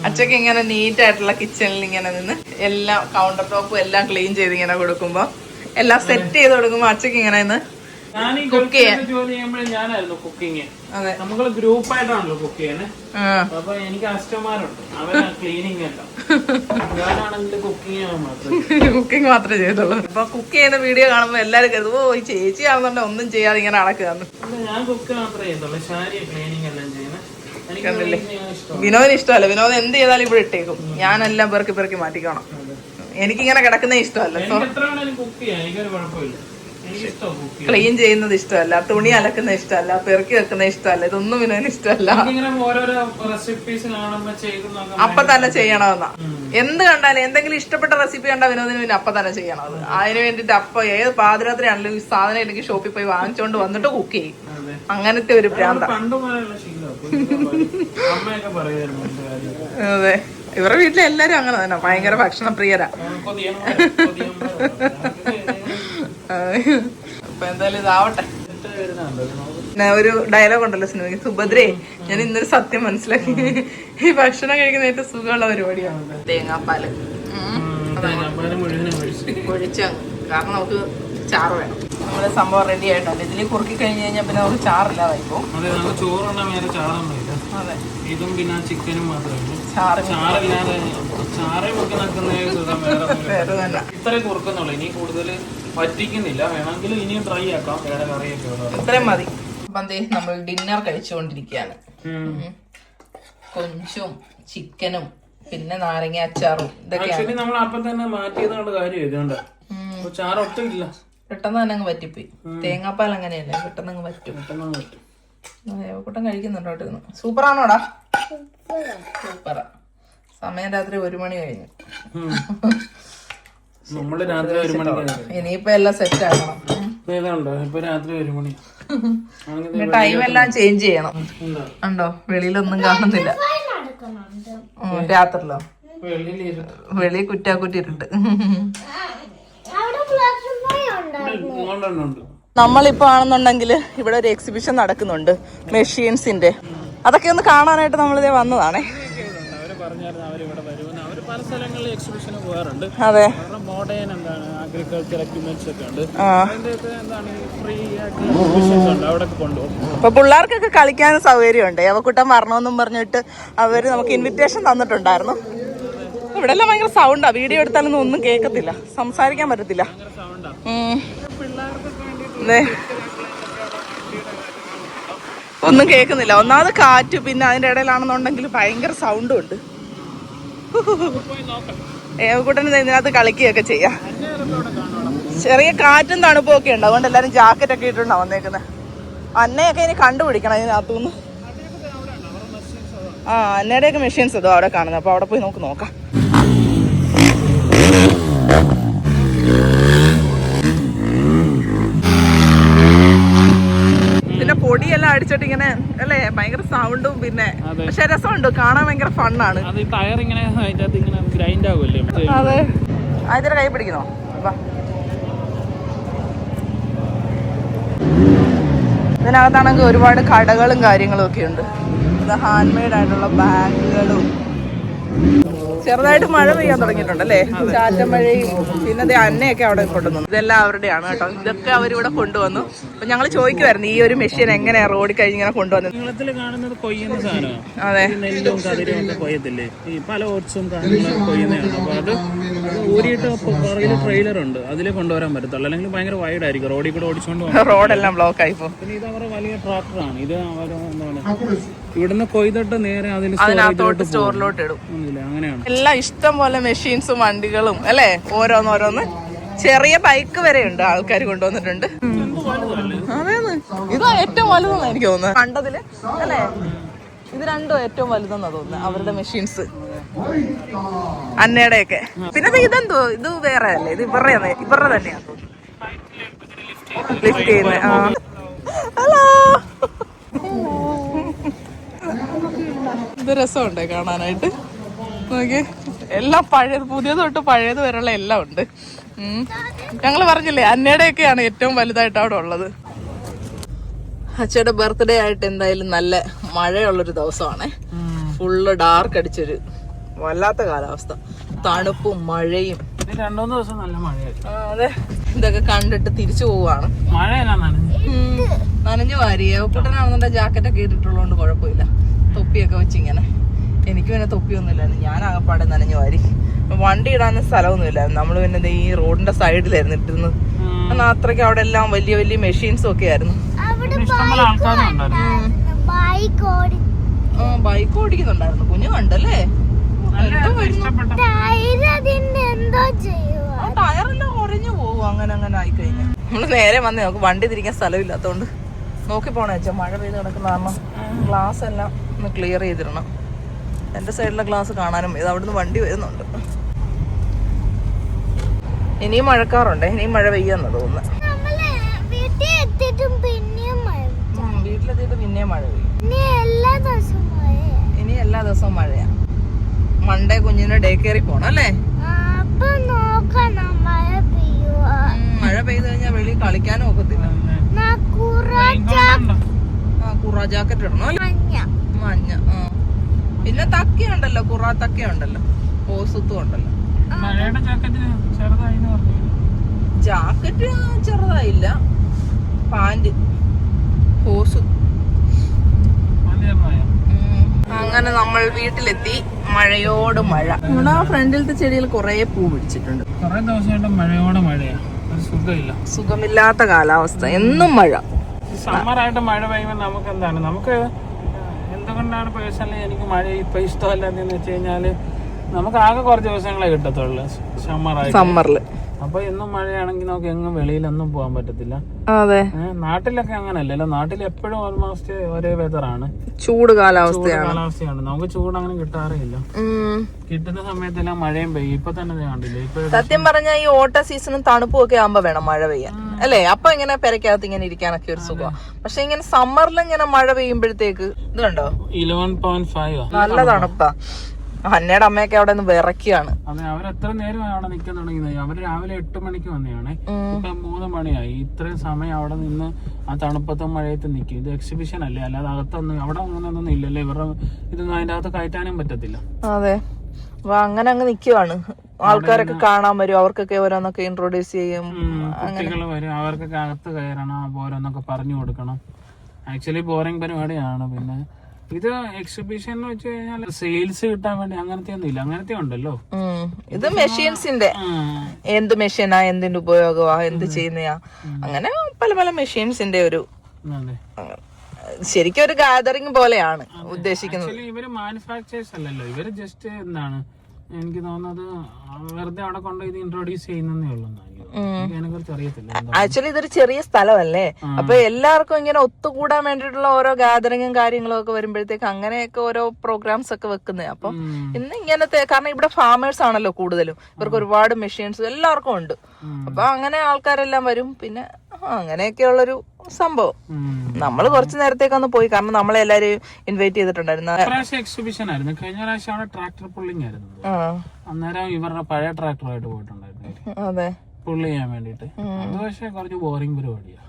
അച്ഛക്ക് ഇങ്ങനെ നീറ്റ് ആയിട്ടുള്ള കിച്ചണിൽ ഇങ്ങനെ നിന്ന് എല്ലാം കൗണ്ടർ ടോപ്പും എല്ലാം ക്ലീൻ ചെയ്ത് ഇങ്ങനെ കൊടുക്കുമ്പോ എല്ലാം സെറ്റ് ചെയ്ത് കൊടുക്കുമ്പോ അച്ഛക്ക് ഇങ്ങനെ നിന്ന് ഞാൻ ഈ കുക്ക് ജോലി ചെയ്യുമ്പോഴേ ഞാനായിരുന്നു കുക്കിങ്. നമ്മള് ഗ്രൂപ്പായിട്ടാണല്ലോ കുക്ക് ചെയ്യുന്നത്. അപ്പൊ എനിക്ക് കസ്റ്റമറുണ്ട്. അവരാ ക്ലീനിങ് എല്ലാം. ഞാനാണെങ്കിൽ കുക്കിംഗ് മാത്രമേ ചെയ്തുള്ളൂ. ഇപ്പൊ കുക്ക് ചെയ്യുന്ന വീഡിയോ കാണുമ്പോ എല്ലാരും കരുതും ഓ ഈ ചേച്ചി ആണെന്നുണ്ടെ ഒന്നും ചെയ്യാതെ ഇങ്ങനെ നടക്കുകയാണ്. ഞാൻ കുക്ക് മാത്രമേ ചെയ്തുള്ളൂ. ശാരി ക്ലീനിങ് എല്ലാം ചെയ്യുന്നത്. കണ്ടില്ലേ? വിനോദിന് ഇഷ്ടമല്ല. വിനോദ് എന്ത് ചെയ്താലും ഇവിടെ ഇട്ടേക്കും. ഞാനെല്ലാം പെറുക്കി മാറ്റിക്കണം. എനിക്കിങ്ങനെ കിടക്കുന്ന ഇഷ്ടമല്ല. കുക്ക് ചെയ്യാൻ എനിക്കൊരു കുഴപ്പമില്ല. ക്ലീൻ ചെയ്യുന്നത് ഇഷ്ടമല്ല, തുണി അലക്കുന്ന ഇഷ്ടമല്ല, പെറുക്കി വെക്കുന്ന ഇഷ്ടമല്ല. ഇതൊന്നും വിനോദിന് ഇഷ്ടമല്ല. അപ്പൊ തന്നെ ചെയ്യണമെന്നാ. എന്ത് കണ്ടാലും എന്തെങ്കിലും ഇഷ്ടപ്പെട്ട റെസിപ്പി കണ്ടാൽ വിനോദിന് പിന്നെ അപ്പൊ തന്നെ ചെയ്യണത്. അതിന് വേണ്ടിട്ട് അപ്പൊ ഏത് പാതിരാത്രി ആണെങ്കിലും സാധനം ഇല്ലെങ്കിൽ ഷോപ്പിൽ പോയി വാങ്ങിച്ചോണ്ട് വന്നിട്ട് കുക്ക് ചെയ്യും. അങ്ങനത്തെ ഒരു ഭ്രാന്ത. അതെ, ഇവരുടെ വീട്ടിലെ എല്ലാരും അങ്ങനെ തന്നെ. ഭയങ്കര ഭക്ഷണ പ്രിയരാ. അപ്പൊ എന്തായാലും ഇതാവട്ടെ. പിന്നെ ഒരു ഡയലോഗ് ഉണ്ടല്ലോ സിനിമയ്ക്ക്, സുഭദ്രേ ഞാൻ ഇന്നൊരു സത്യം മനസ്സിലാക്കി. ഈ ഭക്ഷണം കഴിക്കുന്ന ഏറ്റവും സുഖമുള്ള പരിപാടിയാണ് തേങ്ങാപ്പാല്. ഒഴിച്ച കാരണം നമുക്ക് ചാറ് വേണം. നമ്മുടെ സംഭവം റെഡി ആയിട്ടുണ്ട്. ഇതിൽ കുറുക്കി കഴിഞ്ഞ് കഴിഞ്ഞാൽ പിന്നെ നമുക്ക് ചാറില്ലാതായി പോകും. അതെ, ഇതും പിന്നെ ചിക്കനും മാത്രമേ ഇത്രയും കുറുക്കുന്നുള്ളൂ. ഇനി കൂടുതൽ വറ്റിക്കുന്നില്ല. വേണമെങ്കിൽ ഇനിയും ട്രൈ ആക്കാം. വേറെ കറിയൊക്കെ ഇത്രയും മതി. അപ്പം നമ്മൾ ഡിന്നർ കഴിച്ചുകൊണ്ടിരിക്കുകയാണ്. കൊഞ്ചും ചിക്കനും പിന്നെ നാരങ്ങ അച്ചാറും ഇതൊക്കെയാണ്. നമ്മൾ അപ്പം തന്നെ മാറ്റിയതുകൊണ്ട് കാര്യം ചാറ് ഒട്ടും ഇല്ല. പെട്ടെന്ന് തന്നെ അങ്ങ് പറ്റിപ്പോയി. തേങ്ങാപ്പാൽ അങ്ങനെയല്ലേ, പെട്ടെന്ന് അങ്ങ് പറ്റും. കൂട്ടം കഴിക്കുന്നുണ്ടോ? സൂപ്പറാണോടാ? സൂപ്പറാ. സമയം രാത്രി 1 മണി കഴിഞ്ഞു. ഇനിയിപ്പോ എല്ലാം സെറ്റ് ആക്കണം. ടൈം എല്ലാം ചേഞ്ച് ചെയ്യണം. ഉണ്ടോ? വെളിയിലൊന്നും കാണുന്നില്ല. രാത്രിലോ? വെളി കുറ്റാക്കുറ്റി ഇരുട്ട്. നമ്മളിപ്പോ ആണെന്നുണ്ടെങ്കിൽ ഇവിടെ ഒരു എക്സിബിഷൻ നടക്കുന്നുണ്ട് മെഷീൻസിന്റെ. അതൊക്കെ ഒന്ന് കാണാനായിട്ട് നമ്മളിതേ വന്നതാണേ. അതെ, അപ്പൊ പിള്ളേർക്കൊക്കെ കളിക്കാനും സൗകര്യമുണ്ട്. യവക്കുട്ടൻ വരണമെന്നും പറഞ്ഞിട്ട് അവര് നമുക്ക് ഇൻവിറ്റേഷൻ തന്നിട്ടുണ്ടായിരുന്നു. ഇവിടെ എല്ലാം ഭയങ്കര സൗണ്ടാ. വീഡിയോ എടുത്താലൊന്നും ഒന്നും കേൾക്കത്തില്ല, സംസാരിക്കാൻ പറ്റത്തില്ല. ഒന്നും കേൾക്കുന്നില്ല. ഒന്നാമത് കാറ്റ്, പിന്നെ അതിന്റെ ഇടയിലാണെന്നുണ്ടെങ്കിൽ ഭയങ്കര സൗണ്ടും ഉണ്ട്. ഏവക്കൂട്ടൻ ഇതിനകത്ത് കളിക്കുകയൊക്കെ ചെയ്യാം. ചെറിയ കാറ്റും തണുപ്പും ഒക്കെ ഉണ്ട്. അതുകൊണ്ട് എല്ലാരും ജാക്കറ്റ് ഒക്കെ ഇട്ടുണ്ടാവും വന്നേക്കുന്നത്. അന്നയൊക്കെ ഇനി കണ്ടുപിടിക്കണം ഇതിനകത്തുനിന്ന്. അന്നയുടെയൊക്കെ മെഷീൻസ് ഇതോ അവിടെ കാണുന്നത്. അപ്പൊ അവിടെ പോയി നമുക്ക് നോക്കാം. ഇതിന്റെ പൊടിയെല്ലാം അടിച്ചിട്ട് ഇങ്ങനെ അല്ലേ ഭയങ്കര സൗണ്ടും പിന്നെ പക്ഷെ രസമുണ്ട് കാണാൻ ഭയങ്കര ഫണ്ണാണ്. അത് ടയർ ഇങ്ങനെ അതിനകത്ത് ഇങ്ങനെ ഗ്രൈൻഡ് ആകുമല്ലേ. അതെ അതിന്റെ കൈ പിടിക്കണോ? ഇതിനകത്താണെങ്കിൽ ഒരുപാട് കടകളും കാര്യങ്ങളും ഒക്കെ ഉണ്ട്. ഇത് ഹാൻഡ് മെയ്ഡ് ആയിട്ടുള്ള ബാഗുകളും. ചെറുതായിട്ട് മഴ പെയ്യാൻ തുടങ്ങിയിട്ടുണ്ട് അല്ലേ, ചാറ്റമഴയും. പിന്നെ അത് അന്നയൊക്കെ അവിടെ കൊണ്ടുവന്നു. ഇതെല്ലാം അവരുടെയാണ് കേട്ടോ. ഇതൊക്കെ അവരിവിടെ കൊണ്ടുവന്നു. അപ്പൊ ഞങ്ങൾ ചോദിക്കുമായിരുന്നു ഈ ഒരു മെഷീൻ എങ്ങനെയാ റോഡിൽ കഴിഞ്ഞ് ഇങ്ങനെ കൊണ്ടുവന്നത്. കാണുന്നത് കൊയ്യുന്ന സാധനമാണ്. അതെ, നെല്ലും കതിരും ഒക്കെ കൊയ്യത്തില്ലേ, ഈ പല ഓട്സും കാര്യങ്ങളും കൊയ്യുന്നതാണ്. അപ്പൊ അത് ഊരിയിട്ട് പുറകില് ട്രെയിലർ ഉണ്ട്, അതിൽ കൊണ്ടുവരാൻ പറ്റത്തുള്ളൂ. അല്ലെങ്കിൽ ഭയങ്കര വൈഡ് ആയിരിക്കും, റോഡിൽ കൂടെ ഓടിച്ചുകൊണ്ട് റോഡെല്ലാം ബ്ലോക്ക് ആയി പോകും. പിന്നെ ഇത് അവരുടെ വലിയ ട്രാക്ടറാണ്. ഇത് അവർ എന്താണ് ഇവിടുന്ന് കൊയ്തിട്ട് നേരെ അതിനകത്തോട്ട് സ്റ്റോറിലോട്ട് ഇടും. അങ്ങനെയാണ്. എല്ലാം ഇഷ്ടം പോലെ മെഷീൻസും വണ്ടികളും അല്ലേ, ഓരോന്നോരോന്ന്. ചെറിയ ബൈക്ക് വരെ ഉണ്ട്, ആൾക്കാർ കൊണ്ടുവന്നിട്ടുണ്ട്. അതേന്ന് ഇതാ ഏറ്റവും വലുതെന്നാണ് എനിക്ക് തോന്നുന്നത് കണ്ടതില് അല്ലേ. ഇത് രണ്ടും ഏറ്റവും വലുതെന്നാ തോന്നുന്നത് അവരുടെ മെഷീൻസ്, അന്നയുടെയൊക്കെ. പിന്നെ ഇതെന്തോ ഇത് വേറെ അല്ലേ, ഇത് ഇവരുടെ തന്നെയാ ലിഫ്റ്റ് ചെയ്യുന്നത്. ഹലോ, ഇത് രസമുണ്ട് കാണാനായിട്ട്. നോക്കി എല്ലാം പഴയത്, പുതിയത് തൊട്ട് പഴയത് വരെയുള്ള എല്ലാം ഉണ്ട്. ഞങ്ങൾ പറഞ്ഞില്ലേ അന്നയുടെയൊക്കെയാണ് ഏറ്റവും വലുതായിട്ട് അവിടെ ഉള്ളത്. അച്ഛയുടെ ബർത്ത്ഡേ ആയിട്ട് എന്തായാലും നല്ല മഴയുള്ളൊരു ദിവസമാണ്. ഫുള്ള് ഡാർക്ക് അടിച്ചൊരു വല്ലാത്ത കാലാവസ്ഥ, തണുപ്പും മഴയും. 2-3 ദിവസം നല്ല മഴയായിരുന്നു. അതെ, ഇതൊക്കെ കണ്ടിട്ട് തിരിച്ചു പോവാണ്. നനഞ്ഞു വാരിയോ കുട്ടനാണെന്നുണ്ടെ ജാക്കറ്റൊക്കെ ഇട്ടിട്ടുള്ളതുകൊണ്ട് കുഴപ്പമില്ല. തൊപ്പിയൊക്കെ വെച്ചിങ്ങനെ. എനിക്ക് പിന്നെ തൊപ്പിയൊന്നുമില്ലായിരുന്നു, ഞാൻ ആകപ്പാടെ നനഞ്ഞു വാരി. വണ്ടി ഇടാനും സ്ഥലമൊന്നുമില്ലായിരുന്നു. നമ്മൾ പിന്നെ ഈ റോഡിന്റെ സൈഡിലായിരുന്നു ഇട്ടിരുന്നത്. എന്നാൽ അത്രയ്ക്ക് അവിടെ എല്ലാം വലിയ വലിയ മെഷീൻസും ഒക്കെ ആയിരുന്നു. ബൈക്ക് ഓടിക്കുന്നുണ്ടായിരുന്നു കുഞ്ഞു കണ്ടല്ലേ. ടയറെല്ലാം ഉറഞ്ഞു പോകും അങ്ങനെ അങ്ങനെ ആയിക്കഴിഞ്ഞാൽ. നമ്മള് നേരെ വന്നേ, നമുക്ക് വണ്ടി തിരിക്കാൻ സ്ഥലമില്ലാത്തോണ്ട് നോക്കി പോണേ വെച്ചാൽ. മഴ പെയ്ത് കിടക്കുന്ന കാരണം ഗ്ലാസ് എല്ലാം ഒന്ന് ക്ലിയർ ചെയ്തിടണം. എന്റെ സൈഡിലെ ഗ്ലാസ് കാണാനും ഇത് അവിടുന്ന് വണ്ടി വരുന്നുണ്ട്. ഇനിയും മഴക്കാറുണ്ട്, ഇനിയും മഴ പെയ്യാന്നാ തോന്നുന്നത്. വീട്ടിലെത്തിയിട്ട് പിന്നെയും മഴ പെയ്യും. ഇനി എല്ലാ ദിവസവും മഴയാ. മൺഡേ കുഞ്ഞിന് ഡേ കെയറിൽ പോണം അല്ലേ. മഴ പെയ്ത് കഴിഞ്ഞാൽ വെളിയിൽ കളിക്കാനും ഒക്കത്തില്ല. കുറ ജാക്കറ്റ് ഇടണം അല്ലേ, മഞ്ഞ. പിന്നെ തക്ക ഉണ്ടല്ലോ, കുറ തക്ക ഉണ്ടല്ലോ, പോസുത്തും ഉണ്ടല്ലോ. ജാക്കറ്റ് ചെറുതായില്ല, പാന്റ് പോസ്. അങ്ങനെ നമ്മൾ വീട്ടിലെത്തി. മഴയോട് മഴ. നമ്മുടെ ആ ഫ്രണ്ടിലത്തെ ചെടിയിൽ കുറെ പൂ പിടിച്ചിട്ടുണ്ട്. കുറെ ദിവസമായിട്ട് മഴയോട് മഴയാ, സുഖമില്ല, സുഖമില്ലാത്ത കാലാവസ്ഥ, എന്നും മഴ. സമ്മറായിട്ട് മഴ പെയ്യുമ്പോൾ നമുക്ക് എന്താണ്, നമുക്ക് എന്തുകൊണ്ടാണ് പേഴ്സണലി എനിക്ക് മഴ ഇപ്പൊ ഇഷ്ടമല്ലാന്ന് വെച്ച് കഴിഞ്ഞാല് നമുക്ക് ആകെ കുറച്ച് ദിവസങ്ങളെ കിട്ടത്തുള്ളൂ സമ്മറിൽ. അപ്പൊ എന്നും മഴയാണെങ്കിൽ നമുക്ക് എങ്ങും വെളിയിലൊന്നും പോകാൻ പറ്റത്തില്ല. അതെ, നാട്ടിലൊക്കെ അങ്ങനല്ലല്ലോ. നാട്ടിൽ എപ്പോഴും ഓൾമോസ്റ്റ് ഒരേ വെതറാണ്, ചൂട് കാലാവസ്ഥയാണ്. നമുക്ക് ചൂട് അങ്ങനെ കിട്ടാറില്ല. കിട്ടുന്ന സമയത്തെല്ലാം മഴയും പെയ്യും. ഇപ്പൊ തന്നെ കണ്ടില്ലേ, ഇപ്പൊ സത്യം പറഞ്ഞാൽ ഈ ഓട്ട സീസണും തണുപ്പും ഒക്കെ ആകുമ്പോ വേണം മഴ പെയ്യാൻ അല്ലേ. അപ്പൊ ഇങ്ങനെ പെരക്കകത്ത് ഇങ്ങനെ ഇരിക്കാനൊക്കെ ഒരു സുഖമാണ്. പക്ഷെ ഇങ്ങനെ സമ്മറിൽ ഇങ്ങനെ മഴ പെയ്യുമ്പോഴത്തേക്ക് ഇത് കണ്ടോ 11.5 നല്ല തണുപ്പാ. അന്നയുടെ അമ്മയൊക്കെ അവിടെ നിന്ന് വിറയ്ക്കാണ്. അതെ, അവരെത്ര നേരം അവിടെ നിൽക്കാൻ തുടങ്ങിയത്. അവര് രാവിലെ 8 മണിക്ക് വന്നതാണ്, ഇപ്പൊ 3 മണിയായി. ഇത്രയും സമയം അവിടെ നിന്ന് ആ തണുപ്പത്തും മഴയത്ത് നിൽക്കും. ഇത് എക്സിബിഷൻ അല്ലേ, അല്ലാതെ അകത്തൊന്നും അവിടെ അങ്ങനെയൊന്നും ഇല്ലല്ലോ. ഇവരുടെ ഇതൊന്നും അതിന്റെ അകത്ത് കയറ്റാനും പറ്റത്തില്ല. അതെ, അപ്പൊ അങ്ങനെ അങ്ങ് നിക്കുവാണ്. ആൾക്കാരൊക്കെ കാണാൻ വരും, അവർക്കൊക്കെ ഓരോന്നൊക്കെ ഇൻട്രോഡ്യൂസ് ചെയ്യും. കുട്ടികൾ വരും, അവർക്കൊക്കെ അകത്ത് കയറണം, ഓരോന്നൊക്കെ പറഞ്ഞു കൊടുക്കണം. ആക്ച്വലി ബോറിംഗ് പരിപാടിയാണ്. പിന്നെ ഇത് എക്സിബിഷൻ എന്ന് വെച്ച് കഴിഞ്ഞാൽ സെയിൽസ് കിട്ടാൻ വേണ്ടി അങ്ങനത്തെ ഒന്നും ഇല്ല. അങ്ങനത്തെ ഉണ്ടല്ലോ. ഇത് മെഷീൻസിന്റെ എന്ത് മെഷീനാ, എന്തിന്റെ ഉപയോഗമാ, എന്ത് ചെയ്യുന്നയാ, അങ്ങനെ പല പല മെഷീൻസിന്റെ ഒരു ശരിക്കും ഒരു ഗാദറിംഗ് പോലെയാണ് ഉദ്ദേശിക്കുന്നത്. ഇവര് മാനുഫാക്ചേഴ്സ് അല്ലല്ലോ, ഇവര് ജസ്റ്റ് എന്താണ് എനിക്ക് തോന്നുന്നത് വെറുതെ അവിടെ കൊണ്ട് ഇത് ഇൻട്രോഡ്യൂസ് ചെയ്യുന്നേ ഉള്ളൂ. അതിനെ കുറിച്ച് അറിയത്തില്ല. ആക്ച്വലി ഇതൊരു ചെറിയ സ്ഥലമല്ലേ, അപ്പൊ എല്ലാവർക്കും ഇങ്ങനെ ഒത്തുകൂടാൻ വേണ്ടിയിട്ടുള്ള ഓരോ ഗാദറിങ്ങും കാര്യങ്ങളും ഒക്കെ വരുമ്പോഴത്തേക്ക് അങ്ങനെയൊക്കെ ഓരോ പ്രോഗ്രാംസ് ഒക്കെ വെക്കുന്നത്. അപ്പം ഇന്ന് ഇങ്ങനത്തെ, കാരണം ഇവിടെ ഫാമേഴ്സ് ആണല്ലോ കൂടുതലും, ഇവർക്ക് ഒരുപാട് മെഷീൻസ് എല്ലാവർക്കും ഉണ്ട്. അപ്പൊ അങ്ങനെ ആൾക്കാരെല്ലാം വരും. പിന്നെ അങ്ങനെയൊക്കെയുള്ളൊരു സംഭവം. നമ്മള് കുറച്ചു നേരത്തേക്ക് ഒന്ന് പോയി, കാരണം നമ്മളെ എല്ലാരെയും ഇൻവൈറ്റ് ചെയ്തിട്ടുണ്ടായിരുന്നു. എക്സിബിഷൻ ആയിരുന്നു കഴിഞ്ഞ പ്രാവശ്യം. അവിടെ ട്രാക്ടർ പുള്ളിങ് ആയിരുന്നു. അന്നേരം ഇവരുടെ പഴയ ട്രാക്ടറായിട്ട് പോയിട്ടുണ്ടായിരുന്നു. അതെ, പുള്ളി ചെയ്യാൻ വേണ്ടിട്ട്. അത് പക്ഷെ കുറച്ച് ബോറിംഗ് പരിപാടിയാ.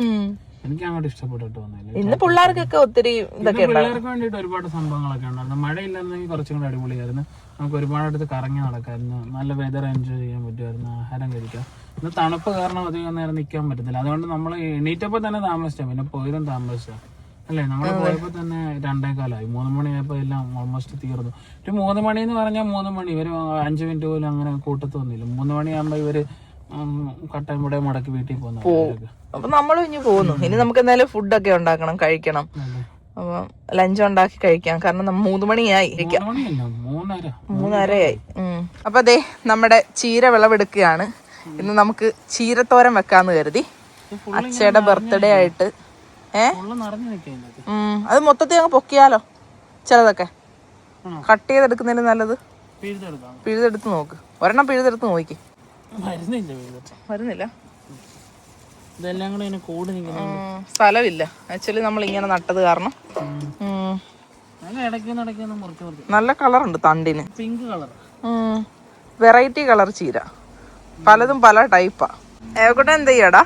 എനിക്ക് അങ്ങോട്ട് ഇഷ്ടപ്പെട്ടിട്ട് വന്നില്ല. ഇന്ന് പിള്ളേർക്കൊക്കെ ഒത്തിരി പിള്ളേർക്ക് വേണ്ടിട്ട് ഒരുപാട് സംഭവങ്ങളൊക്കെ ഉണ്ടായിരുന്നു. മഴയില്ലായിരുന്നെങ്കിൽ കുറച്ചും കൂടെ അടിപൊളിയായിരുന്നു. നമുക്ക് ഒരുപാട് അടുത്ത് കറങ്ങി നടക്കായിരുന്നു. നല്ല വെതർ എൻജോയ് ചെയ്യാൻ പറ്റുമായിരുന്നു. ആഹാരം കഴിക്കാം. ഇന്ന് തണുപ്പ് കാരണം അധികം നേരം നിൽക്കാൻ പറ്റത്തില്ല. അതുകൊണ്ട് നമ്മൾ എണീറ്റപ്പോൾ തന്നെ താമസിച്ചാ, പിന്നെ പോയതും താമസിച്ചാ അല്ലേ. നമ്മൾ പോയപ്പോൾ തന്നെ 2:15 3 മണിയായപ്പോ എല്ലാം ഓൾമോസ്റ്റ് തീർന്നു. ഒരു 3 മണി എന്ന് പറഞ്ഞാൽ 3 മണി ഇവര് 5 മിനിറ്റ് പോലും അങ്ങനെ കൂട്ടത്തൊന്നുമില്ല. 3 മണിയാകുമ്പോ ഇവര് കട്ടൻ കൂടെ മുടക്കി വീട്ടിൽ പോകുന്നു. അപ്പൊ നമ്മളും ഇനി പോകുന്നു. ഇനി നമുക്ക് എന്തായാലും ഫുഡൊക്കെ ഉണ്ടാക്കണം, കഴിക്കണം. അപ്പൊ ലഞ്ച് ഉണ്ടാക്കി കഴിക്കാം, കാരണം 3 മണിയായി. 3:30 അപ്പൊ അതെ, നമ്മുടെ ചീര വിളവെടുക്കുകയാണ്. ഇന്ന് നമുക്ക് ചീരത്തോരൻ വെക്കാന്ന് കരുതി. അച്ഛയുടെ ബർത്ത്ഡേ ആയിട്ട്. അത് മൊത്തത്തിൽ അങ്ങ് പൊക്കിയാലോ? ചിലതൊക്കെ കട്ട് ചെയ്തെടുക്കുന്നതിന് നല്ലത് പിഴുതെടുത്ത് നോക്ക്. ഒരെണ്ണം പിഴുതെടുത്ത് നോക്കി. വരുന്നില്ല. സ്ഥലമില്ല ആക്ച്വലി, നമ്മൾ ഇങ്ങനെ നട്ടത് കാരണം. നല്ല കളറുണ്ട് തണ്ടിന്, പിങ്ക് കളർ, വെറൈറ്റി കളർ ചീര. പലതും പല ടൈപ്പാ. ഏവക്കൂടെ എന്ത് ചെയ്യാടാ?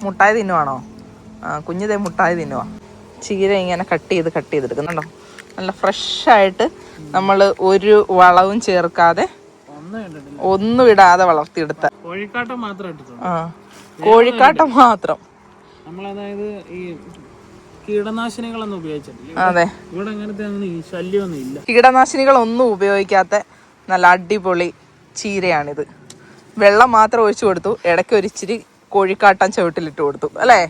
മുട്ടായി തിന്നുവാണോ? കുഞ്ഞിതേ മുട്ടായി തിന്നുവാ. ചീര ഇങ്ങനെ കട്ട് ചെയ്തെടുക്കുന്നുണ്ടോ? നല്ല ഫ്രഷായിട്ട് നമ്മൾ ഒരു വളവും ചേർക്കാതെ ഒന്നും ഇടാതെ വളർത്തിയെടുത്ത കോഴിക്കാട്ടം മാത്രം. കോഴിക്കാട്ടം മാത്രം. നമ്മളതായത് ഈ കീടനാശിനികളൊന്നും ഉപയോഗിച്ചിട്ടില്ല. അതെ, ഇവിടെ അങ്ങനത്തെ ശല്യമൊന്നും ഇല്ല. കീടനാശിനികളൊന്നും ഉപയോഗിക്കാത്ത നല്ല അടിപൊളി ചീരയാണിത്. വെള്ളം മാത്രം ഒഴിച്ചു കൊടുത്തു, ഇടയ്ക്ക് ഒരിച്ചിരി കോഴിക്കാട്ടം ചവിട്ടിലിട്ട് കൊടുത്തു അല്ലേ.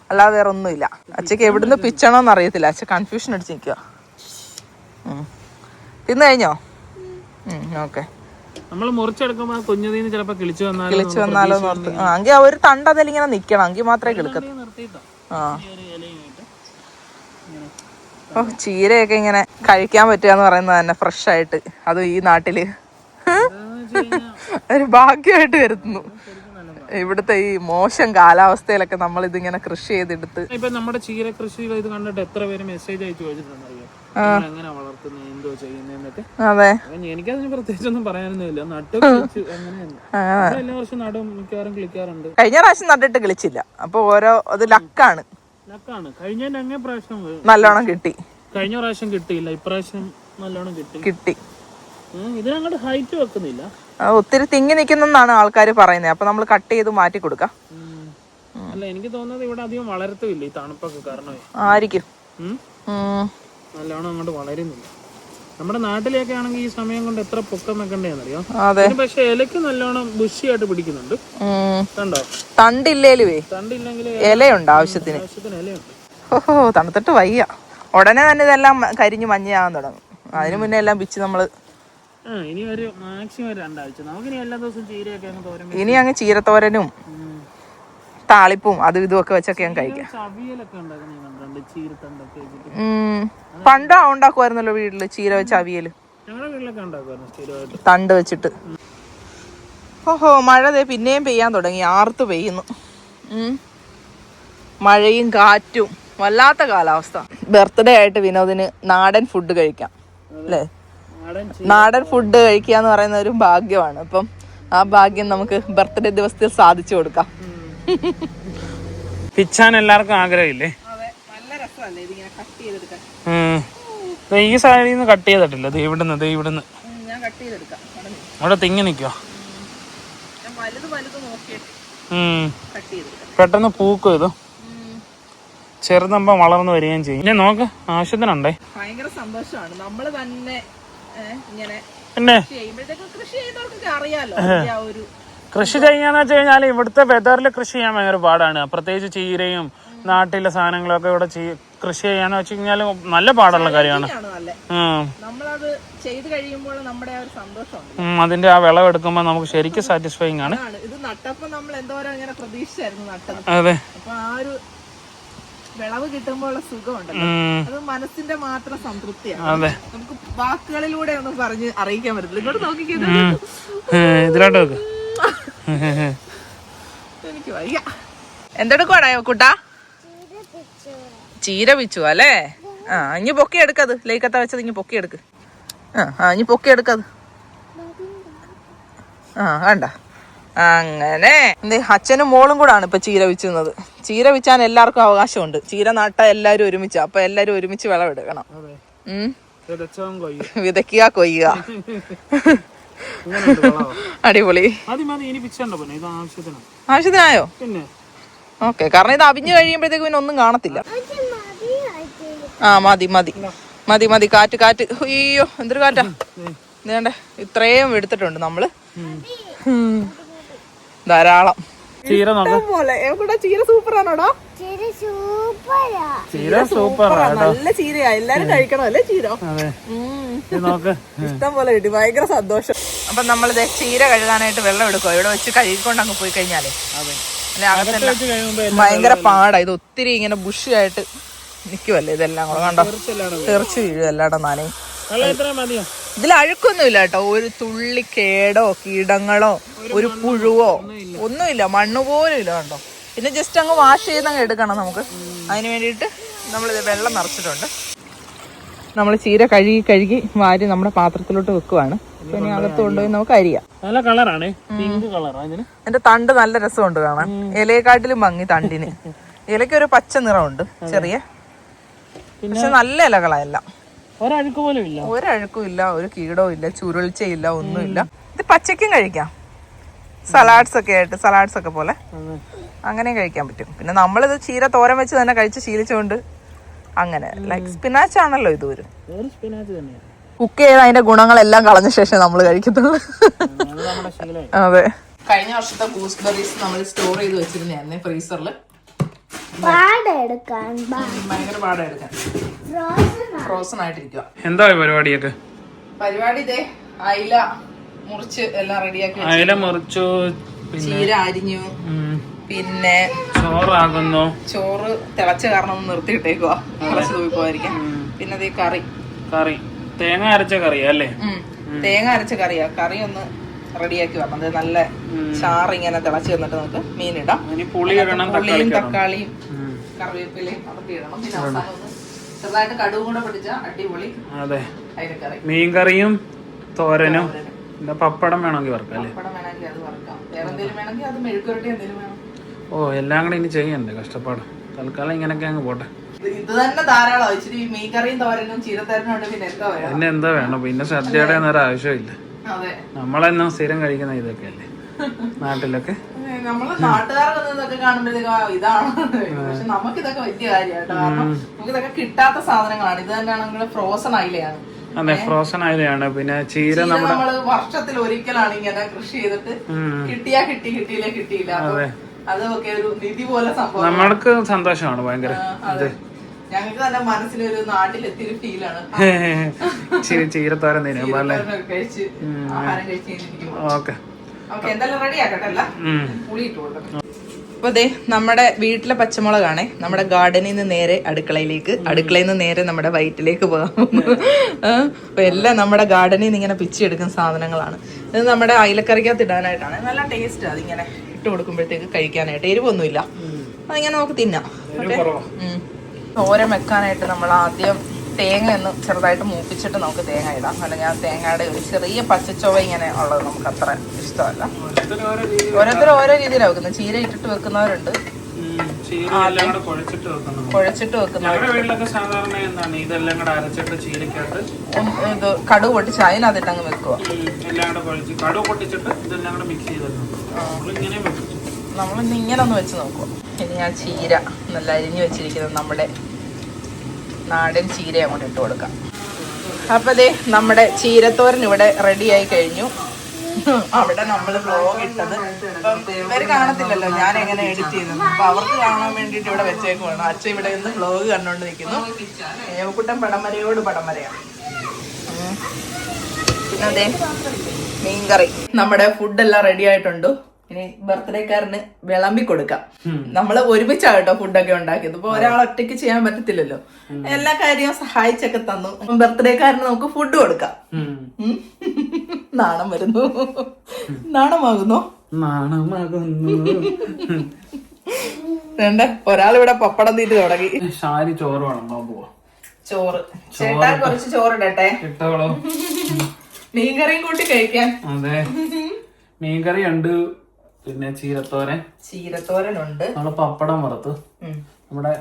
അല്ലാതെ വേറെ ഒന്നുമില്ല. അച്ഛക്ക് എവിടുന്ന് പിച്ചണോന്ന് അറിയത്തില്ല. അച്ഛൻ കൺഫ്യൂഷൻ അടിച്ച് നിൽക്കുക. തിന്നു കഴിഞ്ഞോ? ഓക്കെ. നമ്മൾ മുറിച്ചെടുക്കുമ്പോ കുഞ്ഞതീന്ന് ചിലപ്പോ കിളിച്ചു വന്നാലോ ഓർത്ത്. എങ്കിൽ ഒരു തണ്ട് അതിലിങ്ങനെ നിക്കണം, എങ്കിൽ മാത്രമേ കിളുക്കൂ. ചീരയൊക്കെ ഇങ്ങനെ കഴിക്കാൻ പറ്റുകയെന്ന് പറയുന്നത് തന്നെ ഫ്രഷ് ആയിട്ട്, അതും ഈ നാട്ടില് ഒരു ഭാഗ്യമായിട്ട് വരുത്തുന്നു. ഇവിടുത്തെ ഈ മോശം കാലാവസ്ഥയിലൊക്കെ നമ്മൾ ഇതിങ്ങനെ കൃഷി ചെയ്തെടുത്ത്. ഇപ്പൊ നമ്മുടെ ചീര കൃഷി ഇത് കണ്ടിട്ട് എത്ര പേര് മെസ്സേജ് അയച്ചു ചോദിച്ചിട്ടുണ്ടോ എങ്ങനെ വളർത്തുന്നത്, എന്തോ ചെയ്യുന്നതൊക്കെ. അതെ, എനിക്കതിന് പ്രത്യേകിച്ചൊന്നും പറയാനൊന്നുമില്ല. നട്ടു എല്ലാ വർഷം നടും, മിക്കവാറും കിളിക്കാറുണ്ട്. കഴിഞ്ഞ പ്രാവശ്യം നട്ടിട്ട് കിളിച്ചില്ല. അപ്പൊ അത് ലക്കാണ്. കഴിഞ്ഞ അങ്ങേ പ്രാവശ്യം നല്ലോണം കിട്ടി. കഴിഞ്ഞ പ്രാവശ്യം കിട്ടിയില്ല, ഇപ്രാവശ്യം നല്ലോണം കിട്ടി. ഇതിനങ്ങോട്ട് ഹൈറ്റ് വെക്കുന്നില്ല, ഒത്തിരി തിങ്ങി നിൽക്കുന്നെന്നാണ് ആൾക്കാർ പറയുന്നത്. അപ്പൊ നമ്മൾ കട്ട് ചെയ്ത് മാറ്റി കൊടുക്കാം. അല്ല, എനിക്ക് തോന്നുന്നത് ഇവിടെ അധികം വളരത്തില്ല ഈ തണുപ്പൊക്കെ കാരണം ആയിരിക്കും. നല്ലോണം അങ്ങോട്ട് വളരുന്നില്ല. നമ്മുടെ നാട്ടിലേക്ക് ആണെങ്കിൽ ഈ സമയം കൊണ്ട് എത്ര പൊക്കം വെക്കണ്ടേന്നറിയോ. പക്ഷെ ഇലക്ക് നല്ലോണം ബുഷിയായിട്ട് പിടിക്കുന്നുണ്ട്. കണ്ടോ? തണ്ടില്ലേലുവേ, തണ്ടില്ലെങ്കിൽ ഇലയുണ്ട് ആവശ്യത്തിന്. ഇലയുണ്ട്. ഓഹോ, തണുത്തിട്ട് വയ്യ. ഉടനെ തന്നെ ഇതെല്ലാം കരിഞ്ഞു മഞ്ഞയാകാൻ തുടങ്ങും. അതിനു മുന്നേ എല്ലാം പിച്ച് നമ്മള് ഇനി ഒരു മാക്സിമം 2 ആഴ്ച നമുക്കിനി എല്ലാ ദിവസവും ചീരയൊക്കെ തോരൻ. ഇനി അങ്ങ് ചീരത്തോരനും താളിപ്പും അതും ഇതുമൊക്കെ വെച്ചൊക്കെ ഞാൻ കഴിക്കാം. പണ്ട് ഉണ്ടാക്കുമായിരുന്നല്ലോ വീട്ടില് ചീര വെച്ച് അവിയല്. തണ്ട് വെച്ചിട്ട്. ഓഹോ, മഴ പിന്നെയും പെയ്യാൻ തുടങ്ങി. ആർത്ത് പെയ്യുന്നു. മഴയും കാറ്റും, വല്ലാത്ത കാലാവസ്ഥ. ബർത്ത്ഡേ ആയിട്ട് വിനോദിന് നാടൻ ഫുഡ് കഴിക്കാം അല്ലേ. നാടൻ ഫുഡ് കഴിക്കുക എന്ന് പറയുന്ന ഒരു ഭാഗ്യമാണ്. അപ്പം ആ ഭാഗ്യം നമുക്ക് ബർത്ത്ഡേ ദിവസത്തിൽ സാധിച്ചു കൊടുക്കാം. പിച്ചാൻ എല്ലാവർക്കും ആഗ്രഹമില്ലേ? ഈ സൈഡിൽ നിന്ന് കട്ട് ചെയ്തിട്ടില്ല. ഇവിടുന്ന് അവിടെ തിങ്ങി നിക്കോ. പെട്ടെന്ന് പൂക്കും. ഇത് ചെറുതമ്പം വളർന്നു വരികയും ചെയ്യും. ഇനി നോക്ക്, ആവശ്യത്തിനുണ്ടേ. ഭയങ്കര സന്തോഷമാണ്. നമ്മള് തന്നെ കൃഷി ചെയ്യാന്ന് വെച്ച് കഴിഞ്ഞാൽ ഇവിടുത്തെ വെതറിൽ കൃഷി ചെയ്യാൻ ഭയങ്കര പാടാണ്. പ്രത്യേകിച്ച് ചീരയും നാട്ടിലെ സാധനങ്ങളൊക്കെ ഇവിടെ കൃഷി ചെയ്യാന്ന് വെച്ച് കഴിഞ്ഞാല് നല്ല പാടുള്ള കാര്യമാണ്. നമ്മളത് ചെയ്ത് കഴിയുമ്പോൾ നമ്മുടെ ഒരു സന്തോഷം, അതിന്റെ ആ വിളവെടുക്കുമ്പോ നമുക്ക് ശരിക്കും സാറ്റിസ്ഫൈങ് ആണ്. ഇത് നട്ടപ്പോ നമ്മൾ എന്തോരം ഇങ്ങനെ പ്രതീക്ഷിച്ചായിരുന്നു നട്ടത്. അതെ, അപ്പൊ ആ ഒരു വിളവ് കിട്ടുമ്പോൾ സുഖമുണ്ടല്ലോ, അത് മനസ്സിന്റെ മാത്രം സംതൃപ്തിയാണ്. അതെ, നമുക്ക് വാക്കുകളിലൂടെ ഒന്നും പറഞ്ഞ് അറിയിക്കാൻ പറ്റില്ല. ഇങ്ങോട്ട് നോക്കിക്കത് ഇതിലോട്ട് നോക്ക്. എനിക്ക് വയ്യ. എന്തെടുക്കുവാടായോ കൂട്ടാ? ചീര പിച്ചു അല്ലേ? ഇനി പൊക്കി എടുക്കത്, ലേക്കത്ത വെച്ചത് ഇനി പൊക്കി എടുക്ക്. ഇനി പൊക്കി എടുക്കത്. വേണ്ട. അങ്ങനെ അച്ഛനും മോളും കൂടാണ് ഇപ്പൊ ചീര വിച്ചുന്നത്. ചീര വിച്ചാൻ എല്ലാവർക്കും അവകാശമുണ്ട്. ചീര നട്ട എല്ലാരും ഒരുമിച്ച്, അപ്പൊ എല്ലാരും ഒരുമിച്ച് വിളവെടുക്കണം. വിതയ്ക്കുക, കൊയ്യുക. അടിപൊളി. ആവശ്യത്തിനായോ? ഓക്കെ, കാരണം ഇത് അവിഞ്ഞു കഴിയുമ്പോഴത്തേക്ക് പിന്നെ ഒന്നും കാണത്തില്ല. മതി മതി മതി മതി. കാറ്റ് കാറ്റ്. അയ്യോ, എന്തൊരു കാറ്റാ. വേണ്ടേ, ഇത്രയും എടുത്തിട്ടുണ്ട് നമ്മള്, ധാരാളം. ചീര പോലെ ചീര സൂപ്പറാണോടാ? ചീര സൂപ്പറാ, നല്ല ചീരയാ. എല്ലാരും കഴിക്കണം അല്ലേ ചീര? ഇഷ്ടം പോലെ കിട്ടി, ഭയങ്കര സന്തോഷം. അപ്പൊ നമ്മളിത് ചീര കഴുകാനായിട്ട് വെള്ളം എടുക്കുക. ഇവിടെ വെച്ച് കഴുകിക്കൊണ്ട് അങ്ങ് പോയി കഴിഞ്ഞാലേ ഭയങ്കര പാടാ. ഇത് ഒത്തിരി ഇങ്ങനെ ബുഷിയായിട്ട് നിക്കുവല്ലേ ഇതെല്ലാം കൂടെ. കണ്ടോ, തെറിച്ച് വീഴും എല്ലായിടം നാനേ. ഇതിൽ അഴുക്കൊന്നുമില്ല കേട്ടോ, ഒരു തുള്ളി കേടോ കീടങ്ങളോ ഒരു പുഴുവോ ഒന്നുമില്ല, മണ്ണ് പോലും ഇല്ല. കണ്ടോ, പിന്നെ ജസ്റ്റ് അങ്ങ് വാഷ് ചെയ്തങ്ങ് എടുക്കണം നമുക്ക്. അതിന് വേണ്ടിയിട്ട് നമ്മളിത് വെള്ളം നിറച്ചിട്ടുണ്ട്. നമ്മൾ ചീര കഴുകി കഴുകി വാരി നമ്മുടെ പാത്രത്തിലോട്ട് വെക്കുവാണ്. പിന്നെ അകത്ത് കൊണ്ടുപോയി നമുക്ക് അരിയാം. നല്ല കളറാണ്, പിങ്ക് കളറാണ്. എന്റെ തണ്ട് നല്ല രസമുണ്ട് കാണാൻ, ഇലയെക്കാട്ടിലും ഭംഗി തണ്ടിന്. ഇലയ്ക്ക് ഒരു പച്ച നിറമുണ്ട് ചെറിയ, പക്ഷെ നല്ല ഇലകളെല്ലാം. ഒരഴുക്ക് പോലും ഇല്ല, ഒരഴുക്കും ഇല്ല, ഒരു കീടവും ഇല്ല, ചുരുൾച്ചയില്ല, ഒന്നുമില്ല. ഇത് പച്ചക്കും കഴിക്കാം, സലാഡ്സ് ഒക്കെ ആയിട്ട്, സലാഡ്സ് ഒക്കെ പോലെ അങ്ങനെ കഴിക്കാൻ പറ്റും. പിന്നെ നമ്മളിത് ചീര തോരൻ വെച്ച് തന്നെ കഴിച്ച് ശീലിച്ചുകൊണ്ട് അങ്ങനെ. ലൈക്ക് സ്പിനാച്ച് ആണല്ലോ ഇത്. ഒരു കുക്ക് ചെയ്ത് അതിന്റെ ഗുണങ്ങളെല്ലാം കളഞ്ഞ ശേഷം നമ്മൾ കഴിക്കത്തുള്ളൂ. അതെ, കഴിഞ്ഞ വർഷത്തെ ഗൂസ്ബെറീസ് നമ്മൾ സ്റ്റോർ ചെയ്ത് വെച്ചിരുന്നേ ഫ്രീസറിൽ. ഭയങ്കര പാടെടുക്കാൻ, ഫ്രോസൺ ആയിട്ടിരിക്കുക. എന്താ പരിപാടിയൊക്കെ? പരിപാടി ഇതേ അയില മുറിച്ച് എല്ലാം റെഡിയാക്കി. അയില മുറിച്ചു, ചീര അരിഞ്ഞു, പിന്നെ ചോറാകുന്നു. ചോറ് തിളച്ച കാരണം ഒന്ന് നിർത്തിയിട്ടേക്കുവാ, തിളച്ച് തൂക്കി പോയിരിക്കാം. പിന്നെ അതേ കറി തേങ്ങ അരച്ച കറിയാ അല്ലേ? തേങ്ങ അരച്ച കറിയാ. കറി ഒന്ന് റെഡിയാക്കി വരണം. അത് നല്ല ചാറ് ഇങ്ങനെ തിളച്ച് വന്നിട്ട് നമുക്ക് മീനിടാം. പുളിയും തക്കാളിയും കറിവേപ്പിലയും അതൊക്കെ ഇടണം. പിന്നെ അവസാനം ഒന്ന് ചെറുതായിട്ട് കടുവും കൂടെ പിടിച്ച അടിപൊളി അയിലക്കറി. മീൻ കറിയും തോരനും പിന്നെ പപ്പടം വേണമെങ്കിൽ വറക്കാം അല്ലേ? പപ്പടം വേണമെങ്കിൽ അത് വറക്കാം. വേറെ എന്തെങ്കിലും വേണമെങ്കിൽ അത് മെഴുക്കുരട്ടി എന്തെങ്കിലും വേണം. എല്ലാം കൂടെ ഇനി ചെയ്യണ്ടേ, കഷ്ടപ്പാട്. തൽക്കാലം ഇങ്ങനെയൊക്കെ അങ്ങ് പോട്ടെ. ഇത് തന്നെ ധാരാളം. ഇച്ചിരി മീൻകറിയും തോരനും ചീരത്തോരനും ഉണ്ട്. പിന്നെ എന്താ വേണം? പിന്നെ സദ്യയുടെ ഒന്നും ആവശ്യമില്ല. നമ്മളെന്നും സ്ഥിരം കഴിക്കുന്ന ഇതൊക്കെ അല്ലേ നാട്ടിലൊക്കെ. നമ്മള് നാട്ടുകാർക്കൊക്കെ കാണുമ്പോഴത്തേക്കും ഇതാണ്, പക്ഷെ നമുക്ക് ഇതൊക്കെ വലിയ കാര്യമായിട്ടോ. കാരണം നമുക്ക് ഇതൊക്കെ കിട്ടാത്ത സാധനങ്ങളാണ്. ഇത് തന്നെയാണെങ്കിൽ ഫ്രോസൺ അയിലയാണ്. അതെ, ഫ്രോസൺ അയിലയാണ്. പിന്നെ ചീര നമ്മള് വർഷത്തിൽ ഒരിക്കലാണ് ഇങ്ങനെ കൃഷി ചെയ്തിട്ട് കിട്ടിയാ കിട്ടി, കിട്ടിയില്ലേ കിട്ടിയില്ല. അതൊക്കെ ഒരു നിധി പോലെ സംഭവം. നമ്മൾക്ക് സന്തോഷമാണ് ഭയങ്കര. ഞങ്ങൾക്ക് തന്നെ മനസ്സിലൊരു നാട്ടിലെത്തിയൊരു ഫീലാണ്. ചീരത്തോരൻ കഴിച്ച് ആഹാരം കഴിച്ച്. എന്തായാലും റെഡി ആക്കട്ടെ, പുളി ഇട്ട് കൊടുക്കണം. അപ്പൊ അതെ, നമ്മുടെ വീട്ടിലെ പച്ചമുളകാണേ നമ്മുടെ ഗാർഡനിൽ നിന്ന് നേരെ അടുക്കളയിലേക്ക്, അടുക്കളയിൽ നിന്ന് നേരെ നമ്മുടെ വയറ്റിലേക്ക് പോകാം. അപ്പൊ എല്ലാം നമ്മുടെ ഗാർഡനിൽ നിന്ന് ഇങ്ങനെ പിച്ചെടുക്കുന്ന സാധനങ്ങളാണ്. ഇത് നമ്മുടെ അയിലക്കറിക്കകത്ത് ഇടാനായിട്ടാണ്. നല്ല ടേസ്റ്റ് അതിങ്ങനെ ഇട്ട് കൊടുക്കുമ്പോഴത്തേക്ക് കഴിക്കാനായിട്ട്. എരിവൊന്നുമില്ല, അതിങ്ങനെ നമുക്ക് തിന്നാം. തോരൻ വെക്കാനായിട്ട് നമ്മൾ ആദ്യം തേങ്ങ ഒന്ന് ചെറുതായിട്ട് മൂപ്പിച്ചിട്ട് നമുക്ക് തേങ്ങ ഇടാം. അല്ലെങ്കിൽ ആ തേങ്ങയുടെ ഒരു ചെറിയ പച്ചച്ചൊവ ഇങ്ങനെ ഉള്ളത് നമുക്ക് അത്ര ഇഷ്ടമല്ല. ഓരോരുത്തർ ഓരോ രീതിയിലാണ് വെക്കുന്നത്. ചീര ഇട്ടിട്ട് വെക്കുന്നവരുണ്ട്, കുഴച്ചിട്ട് വെക്കുന്നവരുണ്ട്. ഇത് കടുക് പൊട്ടിച്ച് അതിനകത്തിട്ട് അങ്ങ് വെക്കുക. നമ്മളിന്ന് ഇങ്ങനെ ഒന്ന് വെച്ച് നോക്കുക. ഇനി ആ ചീര നല്ല അരിഞ്ഞു വെച്ചിരിക്കുന്നത് നമ്മുടെ നാടൻ ചീര അങ്ങോട്ട് ഇട്ട് കൊടുക്കാം. അപ്പോൾ ദേ നമ്മുടെ ചീരത്തോരൻ ഇവിടെ റെഡി ആയി കഴിഞ്ഞു. അവിടെ നമ്മള് വ്ലോഗ് ഇട്ടത്. അപ്പം ഇവര് കാണത്തില്ലല്ലോ ഞാൻ എങ്ങനെ എഡിറ്റ് ചെയ്തത്. അപ്പൊ അവർക്ക് കാണാൻ വേണ്ടിട്ട് ഇവിടെ വെച്ചേക്കുവാണ്. അച്ഛൻ ഇവിടെ നിന്ന് വ്ലോഗ് കണ്ടോണ്ട് നിൽക്കുന്നു. ഏവക്കുട്ടൻ പടംവരയോട് പടംവരയാണ്. പിന്നെ അതെ മീൻകറി. നമ്മുടെ ഫുഡെല്ലാം റെഡി ആയിട്ടുണ്ട്. ഇനി ബർത്ത്ഡേക്കാരന് വിളമ്പി കൊടുക്കാം. നമ്മള് ഒരുമിച്ചാട്ടോ ഫുഡൊക്കെ ഉണ്ടാക്കിയത്. ഇപ്പൊ ഒരാൾ ഒറ്റയ്ക്ക് ചെയ്യാൻ പറ്റത്തില്ലല്ലോ. എല്ലാ കാര്യവും സഹായിച്ചൊക്കെ തന്നു. ബർത്ത്ഡേക്കാരന് നമുക്ക് ഫുഡ് കൊടുക്കാം. നാണം വരുന്നു. നാണമാകുന്നു. വേണ്ട ഒരാളിവിടെ പപ്പടം തീറ്റ് തുടങ്ങി. ചോറ് വേണം. ചോറ് ചേട്ടാ കുറച്ച് ചോറിടട്ടെ. മീൻകറിയും കൂട്ടി കഴിക്കാൻ. അതെ മീൻകറി ഉണ്ട്. പിന്നെ ചീരത്തോരനുണ്ട്. നമ്മള് പപ്പടം വറുത്ത് നമ്മുടെ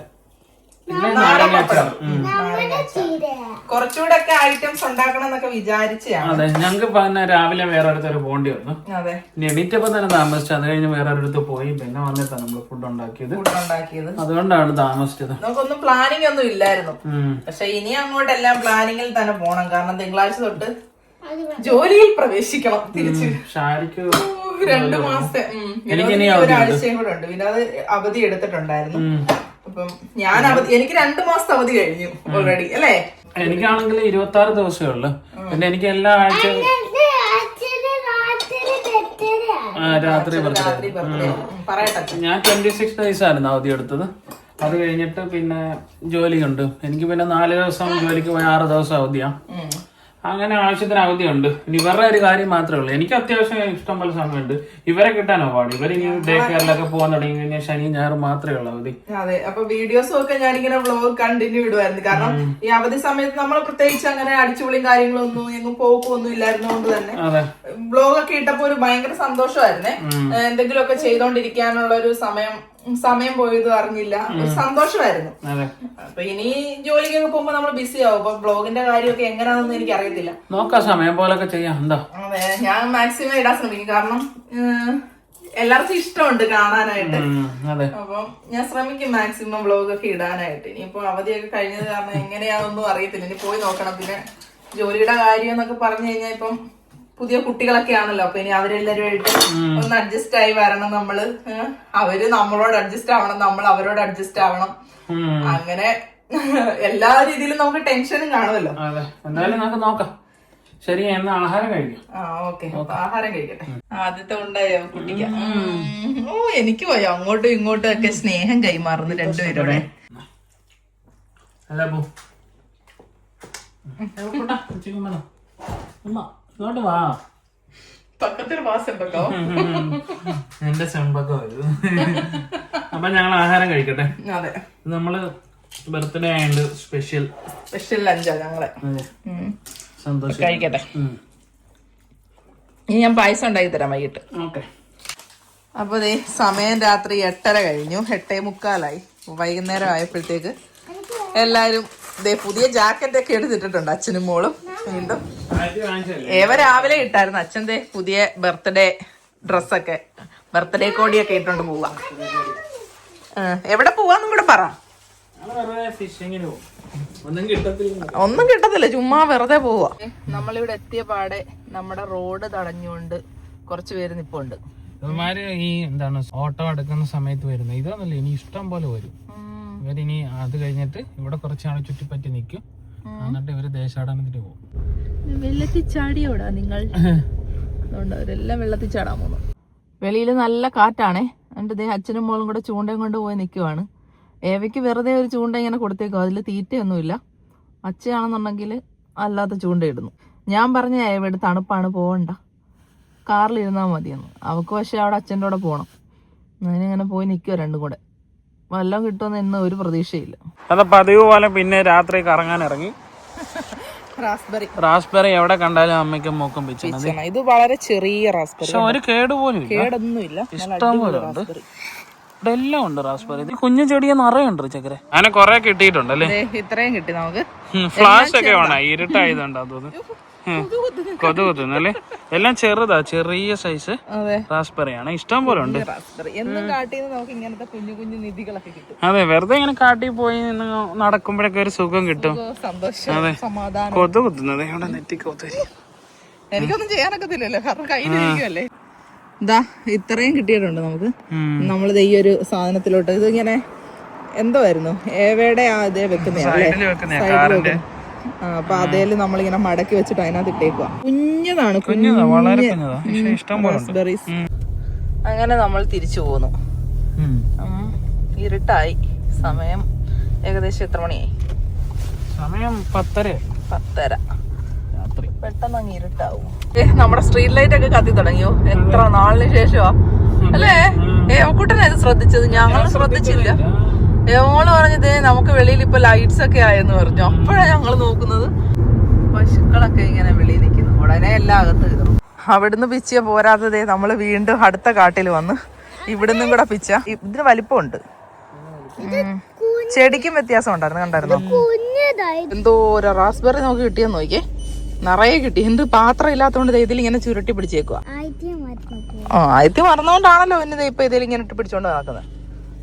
കുറച്ചുകൂടെ ഒക്കെ ഐറ്റംസ് ഉണ്ടാക്കണം എന്നൊക്കെ വിചാരിച്ചാണ്. അതെ ഞങ്ങക്ക് പിന്നെ രാവിലെ വേറെ അടുത്തൊരു പോണ്ടി വന്നു. അതെ എണീറ്റപ്പോ തന്നെ താമസിച്ചു. അത് കഴിഞ്ഞ് വേറെ ഒരിടത്ത് പോയി പിന്നെ വന്നിട്ടാണ് നമ്മള് ഫുഡ് ഉണ്ടാക്കിയത്. അതുകൊണ്ടാണ് താമസിച്ചത്. നമുക്കൊന്നും പ്ലാനിങ് ഒന്നും ഇല്ലായിരുന്നു. പക്ഷെ ഇനി അങ്ങോട്ടെല്ലാം പ്ലാനിങ്ങിൽ തന്നെ പോണം. കാരണം തിങ്കളാഴ്ച തൊട്ട് ജോലിയിൽ പ്രവേശിക്കണം. തിരിച്ച് 2 മാസത്തെ ഒരാഴ്ചയും കൂടെ ഉണ്ട്. പിന്നെ അത് അവധി എടുത്തിട്ടുണ്ടായിരുന്നു. അപ്പം എനിക്ക് 2 മാസത്തെ അവധി കഴിഞ്ഞു ഓൾറെഡി അല്ലേ. എനിക്കാണെങ്കിൽ 26 ദിവസമേ ഉള്ളു. പിന്നെ എനിക്ക് എല്ലാ ആഴ്ചയും രാത്രി ഞാൻ 26 days ആയിരുന്നു അവധി എടുത്തത്. അത് കഴിഞ്ഞിട്ട് പിന്നെ ജോലിയുണ്ട്. എനിക്ക് പിന്നെ 4 ദിവസം ജോലിക്ക് പോയി 6 ദിവസം അവധിയാ. അങ്ങനെ ആവശ്യത്തിന് അവധിയുണ്ട്. ഇനി ഇവരുടെ ഒരു കാര്യം മാത്രമേ ഉള്ളൂ. എനിക്ക് അത്യാവശ്യം ഇഷ്ടം പോലെ സമയമുണ്ട്. ഇവരെ കിട്ടാനോ പാട്. ഇവരിനി ഡേ കെയറിലൊക്കെ പോകാൻ തുടങ്ങി കഴിഞ്ഞാൽ ശനി ഞായർ മാത്രമേ ഉള്ളൂ അവധി. അതെ അപ്പൊ വീഡിയോസും ഒക്കെ ഞാനിങ്ങനെ വ്ലോഗ് കണ്ടിന്യൂ ഇടുമായിരുന്നു. കാരണം ഈ അവധി സമയത്ത് നമ്മൾ പ്രത്യേകിച്ച് അങ്ങനെ അടിച്ചുപൊളിയും കാര്യങ്ങളൊന്നും എങ്ങും പോക്കൊന്നും ഇല്ലായിരുന്നോണ്ട് തന്നെ വ്ലോഗൊക്കെ ഇട്ടപ്പോ ഒരു ഭയങ്കര സന്തോഷമായിരുന്നേ. എന്തെങ്കിലുമൊക്കെ ചെയ്തോണ്ടിരിക്കാനുള്ള ഒരു സമയം പോയത് അറിഞ്ഞില്ല. ഒരു സന്തോഷമായിരുന്നു. അപ്പൊ ഇനി ജോലിക്കൊക്കെ പോകുമ്പോ നമ്മൾ ബിസി ആവും. അപ്പൊ ബ്ലോഗിന്റെ കാര്യമൊക്കെ എങ്ങനെയാണെന്ന് എനിക്ക് അറിയത്തില്ല. നോക്കാം സമയം പോലൊക്കെ ചെയ്യാം. എന്താ അതെ ഞാൻ മാക്സിമം ഇടാൻ ശ്രമിക്കും. കാരണം എല്ലാവർക്കും ഇഷ്ടമുണ്ട് കാണാനായിട്ട്. അപ്പം ഞാൻ ശ്രമിക്കും മാക്സിമം വ്ലോഗൊക്കെ ഇടാനായിട്ട്. ഇനിയിപ്പോ അവധിയൊക്കെ കഴിഞ്ഞത് കാരണം എങ്ങനെയാണെന്നൊന്നും അറിയത്തില്ല. ഇനി പോയി നോക്കണം. പിന്നെ ജോലിയുടെ കാര്യം എന്നൊക്കെ പറഞ്ഞു കഴിഞ്ഞാൽ ഇപ്പം പുതിയ കുട്ടികളൊക്കെ ആണല്ലോ. അപ്പൊ ഇനി അവരെല്ലാവരുമായിട്ട് ഒന്ന് അഡ്ജസ്റ്റ് ആയി വരണം. നമ്മള് അവര് നമ്മളോട് അഡ്ജസ്റ്റ് ആവണം, നമ്മൾ അവരോട് അഡ്ജസ്റ്റ് ആവണം. അങ്ങനെ എല്ലാ രീതിയിലും നമുക്ക് ടെൻഷനും കാണുമല്ലോ. എന്തായാലും നമുക്ക് നോക്കാം. ശരി എന്നാ ആഹാരം കഴിക്കാം. ഓക്കെ ആഹാരം കഴിക്കട്ടെ. ആദ്യത്തെ ഉണ്ടായോ കുട്ടിക്ക്? ഓ എനിക്ക് പോയോ അങ്ങോട്ടും ഇങ്ങോട്ടും ഒക്കെ സ്നേഹം കൈമാറുന്നു രണ്ടുപേരുടെ. ഇങ്ങോട്ട് വാ. പക്കത്തൊരു വാസണ്ടല്ലോ എന്റെ ചെമ്പൊക്കെ വരും. അപ്പൊ ഞങ്ങൾ ആഹാരം കഴിക്കട്ടെ. അതെ നമ്മള് ബർത്ത്ഡേ ആയതുകൊണ്ട് സ്പെഷ്യൽ ലഞ്ചാ ഞങ്ങളെ. സന്തോഷം കഴിക്കട്ടെ. ഇനി ഞാൻ പായസം ഉണ്ടാക്കി തരാം വൈകിട്ട്. ഓക്കെ. അപ്പൊ ദേ സമയം രാത്രി 8:30 കഴിഞ്ഞു. 8:45 വൈകുന്നേരം ആയപ്പോഴത്തേക്ക് എല്ലാരും പുതിയ ജാക്കറ്റ് ഒക്കെ എടുത്തിട്ടുണ്ട് അച്ഛനും മോളും. വീണ്ടും രാവിലെ ഇട്ടായിരുന്നു. അച്ഛൻ്റെ പുതിയ ബർത്ത്ഡേ ഡ്രസ്സൊക്കെ ബർത്ത്ഡേ കോടിയൊക്കെ ഇട്ടോണ്ട് പോവാ. എവിടെ പോവാന്നും കൂടെ പറ. ഒന്നും കിട്ടത്തില്ല, ചുമ്മാ വെറുതെ പോവാ. നമ്മളിവിടെ എത്തിയ പാടെ നമ്മുടെ റോഡ് തടഞ്ഞുകൊണ്ട് കുറച്ചു പേര് നിപ്പുണ്ട്. ഈ എന്താണ് ഓട്ടോ എടുക്കുന്ന സമയത്ത് വരുന്നത് ഇതൊന്നല്ല, ഇനി ഇഷ്ടം പോലെ വരും. ഇവരിനി അത് കഴിഞ്ഞിട്ട് ഇവിടെ കുറച്ചാൾ ചുറ്റിപ്പറ്റി നിൽക്കും. എന്നിട്ട് ഇവര് ദേശാടനത്തിന് പോകും. വെള്ളത്തിൽ ചാടിയോടാ നിങ്ങൾ? അതുകൊണ്ട് അവരെല്ലാം വെള്ളത്തിൽ ചാടാൻ പോകുന്നു. വെളിയിൽ നല്ല കാറ്റാണേ. എന്നിട്ട് അച്ഛനും മോളും കൂടെ ചൂണ്ടയും കൊണ്ട് പോയി നിൽക്കുവാണ്. ഏവയ്ക്ക് വെറുതെ ഒരു ചൂണ്ട ഇങ്ങനെ കൊടുത്തേക്കും, അതിൽ തീറ്റയൊന്നുമില്ല. അച്ഛയാണെന്നുണ്ടെങ്കിൽ അല്ലാത്ത ചൂണ്ടയിടുന്നു. ഞാൻ പറഞ്ഞ ഏവയുടെ തണുപ്പാണ്, പോവണ്ട, കാറിലിരുന്നാൽ മതിയെന്ന്. അവൾക്ക് പക്ഷെ അവിടെ അച്ഛൻ്റെ കൂടെ പോകണം. അതിനിങ്ങനെ പോയി നിൽക്കുക രണ്ടും കൂടെ. വല്ലതും കിട്ടുമെന്ന് ഇന്ന് ഒരു പ്രതീക്ഷയില്ല. അത് പതിവ് പോലെ പിന്നെ രാത്രി കറങ്ങാൻ ഇറങ്ങി. റാസ്ബെറി എവിടെ കണ്ടാലും അമ്മയ്ക്കും മോക്കും വെച്ചത്. ഇത് വളരെ ചെറിയ റാസ്ബെറി, ഒരു കേടുപോലും കേടൊന്നുമില്ല. ഇഷ്ടം പോലെ ഉണ്ട്. ഇവിടെ എല്ലാം ഉണ്ട് റാസ്ബെറി. കുഞ്ഞു ചെടിയെ നിറയുണ്ട് ചക്കര. അങ്ങനെ കൊറേ കിട്ടിയിട്ടുണ്ട് അല്ലേ? ഇത്രയും കിട്ടി നമുക്ക്. ഫ്ലാഷ് ഒക്കെ വേണം, ഇരുട്ടായതുകൊണ്ട് അതൊന്ന് കൊതുകുത്തുന്നല്ലേ. എല്ലാം ചെറുതാ, ചെറിയ സൈസ് റാസ്ബെറി ആണ്. ഇഷ്ടം പോലെ ഉണ്ട്. അതെ, വെറുതെ ഇങ്ങനെ കാട്ടി പോയി നടക്കുമ്പോഴൊക്കെ ഒരു സുഖം കിട്ടും. അതെ, കൊതുകുത്തുന്നത് ഇവിടെ നെറ്റി കൊതുക്. എനിക്കൊന്നും ചെയ്യാനൊക്കത്തില്ലല്ലോ കാരണം കയ്യിലിരിക്കുമല്ലേ. ഇതാ ഇത്രയും കിട്ടിയിട്ടുണ്ട് നമുക്ക്. നമ്മളിത് ഈ ഒരു സാധനത്തിലോട്ട് ഇതിങ്ങനെ എന്തോയിരുന്നു ഏവയുടെ അതേ വെക്കുന്നേ. അപ്പൊ അതേല് നമ്മളിങ്ങനെ മടക്കി വെച്ചിട്ട് അതിനകത്ത് ഇട്ടേക്കുക. കുഞ്ഞതാണ് റാസ്ബെറീസ്. അങ്ങനെ നമ്മൾ തിരിച്ചു പോന്നു. ഇരുട്ടായി. സമയം ഏകദേശം എത്ര മണിയായി? സമയം 10:30. പെട്ടെന്ന് അങ്ങ് ഇരുട്ടാവും. നമ്മുടെ സ്ട്രീറ്റ് ലൈറ്റ് ഒക്കെ കത്തി തുടങ്ങിയോ? എത്ര നാളിന് ശേഷമാ അല്ലേ? ഒക്കൂട്ടനെ ഇത് ശ്രദ്ധിച്ചത്, ഞങ്ങൾ ശ്രദ്ധിച്ചില്ല. മോള് പറഞ്ഞത് നമുക്ക് വെളിയിൽ ഇപ്പൊ ലൈറ്റ്സ് ഒക്കെ ആയെന്ന് പറഞ്ഞു. അപ്പോഴാണ് ഞങ്ങൾ നോക്കുന്നത് പശുക്കളൊക്കെ ഇങ്ങനെ വെളിയിൽ നിൽക്കുന്നു. ഉടനെ എല്ലാം അകത്ത് കയറും. അവിടുന്ന് പിച്ചിയ പോരാത്തതേ നമ്മള് വീണ്ടും അടുത്ത കാട്ടിൽ വന്ന് ഇവിടുന്നും കൂടെ പിച്ച. ഇതിന് വലിപ്പമുണ്ട്. ചെടിക്കും വ്യത്യാസം ഉണ്ടായിരുന്നു, കണ്ടായിരുന്നോ? എന്തോ ഒരു റാസ്ബെറി നമുക്ക് കിട്ടിയെന്ന് നോക്കിയേ, നിറയെ കിട്ടി. എന്ത് പാത്രം ഇല്ലാത്തോണ്ട് ഇതിൽ ഇങ്ങനെ ചുരുട്ടി പിടിച്ചേക്കുക. ആദ്യം മറന്നുകൊണ്ടാണല്ലോ പിന്നെ ഇപ്പൊ ഇതിൽ ഇങ്ങനെ ഇട്ട് പിടിച്ചോണ്ട് നടക്കുന്നത്.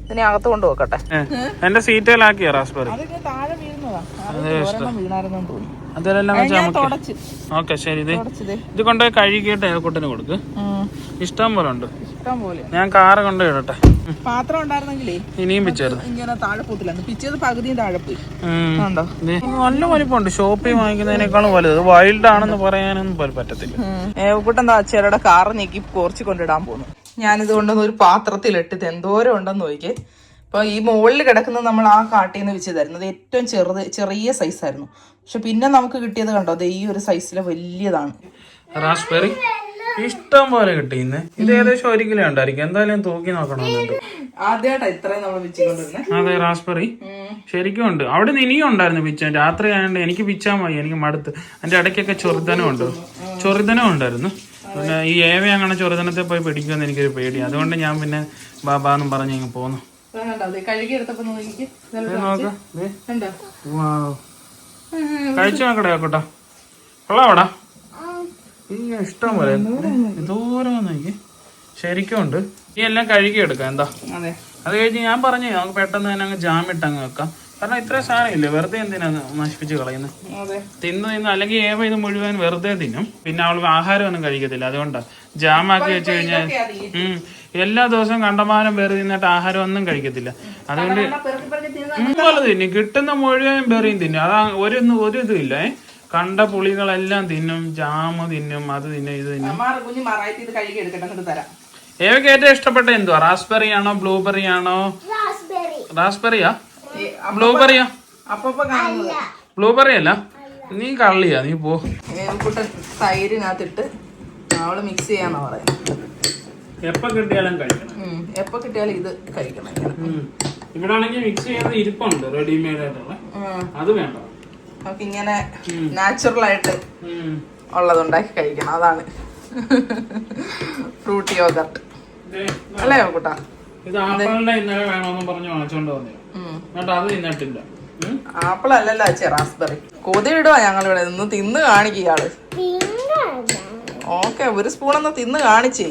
ഇതിനെ അകത്ത് കൊണ്ട് വെക്കട്ടെ. എന്റെ സീറ്റയിലാക്കിയ റാസ്ബെറി താഴെ വീഴുന്നതാ. വീണായിരുന്നു തോന്നുന്നു. ഓക്കെ ശരി. ഇത് കൊണ്ടുപോയി കഴുകിയിട്ട് ഏൽക്കുട്ടന് കൊടുക്ക്. ഇഷ്ടം പോലെ ഉണ്ട്. ഞാൻ കാറ് കൊണ്ടുപോയി ഇടട്ടെ. പാത്രം ഉണ്ടായിരുന്നെങ്കിലേ ഇനിയും പിച്ചായിരുന്നു. ഇങ്ങനെ താഴെ പോത്തില്ല. പിച്ചത് പകുതിയും താഴെ പോയി. നല്ല വലിപ്പമുണ്ട്. ഷോപ്പിൽ വാങ്ങിക്കുന്നതിനേക്കാളും വലുത്. വൈൽഡ് ആണെന്ന് പറയാനൊന്നും പറ്റത്തില്ല. ഏവക്കൂട്ടെന്താ ചേരുടെ കാറ് നീക്കി കോർച്ച് കൊണ്ടിടാൻ പോകുന്നു. ഞാനിത് കൊണ്ടൊന്ന് ഒരു പാത്രത്തിലിട്ട് ഇത് എന്തോരം ഉണ്ടെന്ന് നോക്കിയേ. അപ്പൊ ഈ മുകളിൽ കിടക്കുന്നത് നമ്മൾ ആ കാട്ടിൽ നിന്ന് വെച്ചതായിരുന്നു. അത് ഏറ്റവും ചെറിയ സൈസായിരുന്നു. പക്ഷെ പിന്നെ നമുക്ക് കിട്ടിയത് കണ്ടോ, അത് ഈ ഒരു സൈസിലെ വലിയതാണ്. റാസ്ബെറി ഇഷ്ടം പോലെ കിട്ടി ഇന്ന്. ഇത് ഏകദേശം 1 കിലോ ഉണ്ടായിരിക്കും. എന്തായാലും തൂക്കി നോക്കണമെന്നുണ്ട്. ആദ്യമായിട്ടാ ഇത്രയും നമ്മൾ പിച്ചുകൊണ്ടിരുന്നത്. അതെ, റാസ്ബെറി ശരിക്കും ഉണ്ട്. അവിടെ നിന്ന് ഇനിയും ഉണ്ടായിരുന്നു പിച്ചാൻ. രാത്രി ആയതുകൊണ്ട് എനിക്ക് പിച്ചാൻ പോയി, എനിക്ക് മടുത്ത്. അതിന്റെ ഇടയ്ക്കൊക്കെ ചൊറിതനം ഉണ്ടായിരുന്നു. പിന്നെ ഈ ഏവ അങ്ങനെ ചൊറിതനത്തെ പോയി പിടിക്കുമെന്ന് എനിക്കൊരു പേടി. അതുകൊണ്ട് ഞാൻ പിന്നെ ബാബാന്നും പറഞ്ഞ് ഇങ്ങ് പോന്നു. കഴിച്ചു നോക്കട്ടെ കേട്ടോ. കൊള്ളാവടാ. ഇഷ്ടം പോലെ ഇതോരം നോക്കി ശരിക്കും ഉണ്ട്. ഈ എല്ലാം കഴുകി എടുക്കാം. എന്താ അത് കഴിഞ്ഞ് ഞാൻ പറഞ്ഞു നമുക്ക് പെട്ടെന്ന് തന്നെ അങ്ങ് ജാമിട്ട് അങ്ങ് വെക്കാം. കാരണം ഇത്ര സാധനം ഇല്ലേ, വെറുതെ എന്തിനാ നശിപ്പിച്ച് കളയുന്നത്? തിന്ന് അല്ലെങ്കിൽ ഏവ ഇത് മുഴുവൻ വെറുതെ തിന്നും. പിന്നെ അവൾ ആഹാരമൊന്നും കഴിക്കത്തില്ല. അതുകൊണ്ടാ ജാമാക്കി വെച്ച് കഴിഞ്ഞാൽ എല്ലാ ദിവസവും കണ്ടമാനം പേര് തിന്നിട്ട് ആഹാരം ഒന്നും കഴിക്കത്തില്ല. അതുകൊണ്ട് പോലെ തിന്നും. കിട്ടുന്ന മുഴുവൻ പേറിയും തിന്നും. അതാ ഒരു ഇതും ഇല്ല. കണ്ട പുളികളെല്ലാം തിന്നും. ജാമ് തിന്നും, അത് തിന്നും, ഇത് തിന്നും. ഏവയ്ക്ക് ഏറ്റവും ഇഷ്ടപ്പെട്ട എന്തുവാ? റാസ്ബെറി ആണോ ബ്ലൂബെറി ആണോ? റാസ്ബെറിയാ ബ്ലൂബെറിയാ? ബ്ലൂബെറി അല്ല, നീ കള്ളിയാ. നീ പോ. തൈരിനകത്തിട്ട് അവള് മിക്സ് ചെയ്യാന്നാ പറയുന്നത്. എപ്പോ കിട്ടിയാലും കഴിക്കണം. എപ്പോ കിട്ടിയാലും ഇത് കഴിക്കണം. ഇവിടെ ആണെങ്കിൽ മിക്സ് ചെയ്യാൻ ഇരിപ്പുണ്ട് റെഡിമെയ്ഡ് ആയിട്ടുള്ള. അത് വേണ്ട, നമുക്ക് ഇങ്ങനെ നാച്ചുറൽ ആയിട്ട് ഉള്ളതുണ്ടാക്കി കഴിക്കണം. അതാണ് ഫ്രൂട്ട് യോഗർട്ട് അല്ലേ കൂട്ടാ? ഇത് ആപ്പിളിന്റെ ഇന്നലെ വേണമെന്ന് പറഞ്ഞ് വാങ്ങിച്ചോണ്ട് വന്നു. എന്നിട്ട് അത് തിന്നിട്ടില്ല. ആപ്പിൾ അല്ലല്ലോ റാസ്ബെറി. കൊതി ഇടുവാ ഞങ്ങളിവിടെ നിന്ന് തിന്ന് കാണിക്കുകയാള്. ഓക്കെ, ഒരു സ്പൂണൊന്ന് തിന്ന് കാണിച്ചേ.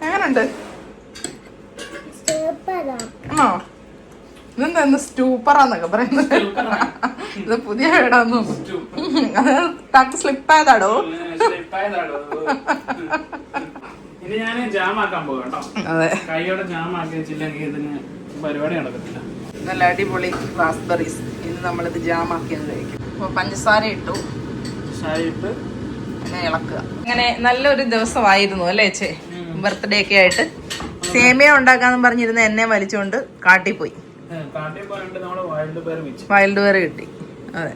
എങ്ങനുണ്ട്? ആണോ? ഇതെന്താ ഇന്ന് സ്റ്റൂപ്പറാന്നൊക്കെ പറയുന്നത്? ഇത് പുതിയ വീടാന്നു. അത് സ്ലിപ്പായതാടോ. ഇനി ഞാൻ ജാമാക്കാൻ പോകും കേട്ടോ. അതെ, കൈയോടെ ജാമാക്കി വെച്ചില്ലെങ്കിൽ ഇതിന് പരിപാടി നടക്കത്തില്ല. നല്ല അടിപൊളി റാസ്ബെറീസ്. ഇന്ന് നമ്മളിത് ജാമാക്കിയത് കഴിക്കും. അപ്പൊ പഞ്ചസാര ഇട്ടു, പിന്നെ ഇളക്കുക. അങ്ങനെ നല്ലൊരു ദിവസമായിരുന്നു അല്ലേ ചേ? ബർത്ത്ഡേ ഒക്കെ ആയിട്ട് സേമിയ ഉണ്ടാക്കാന്ന് പറഞ്ഞിരുന്ന എന്നെ വലിച്ചുകൊണ്ട് കാട്ടിപ്പോയി. വൈൽഡ് പേര് കിട്ടി. അതെ,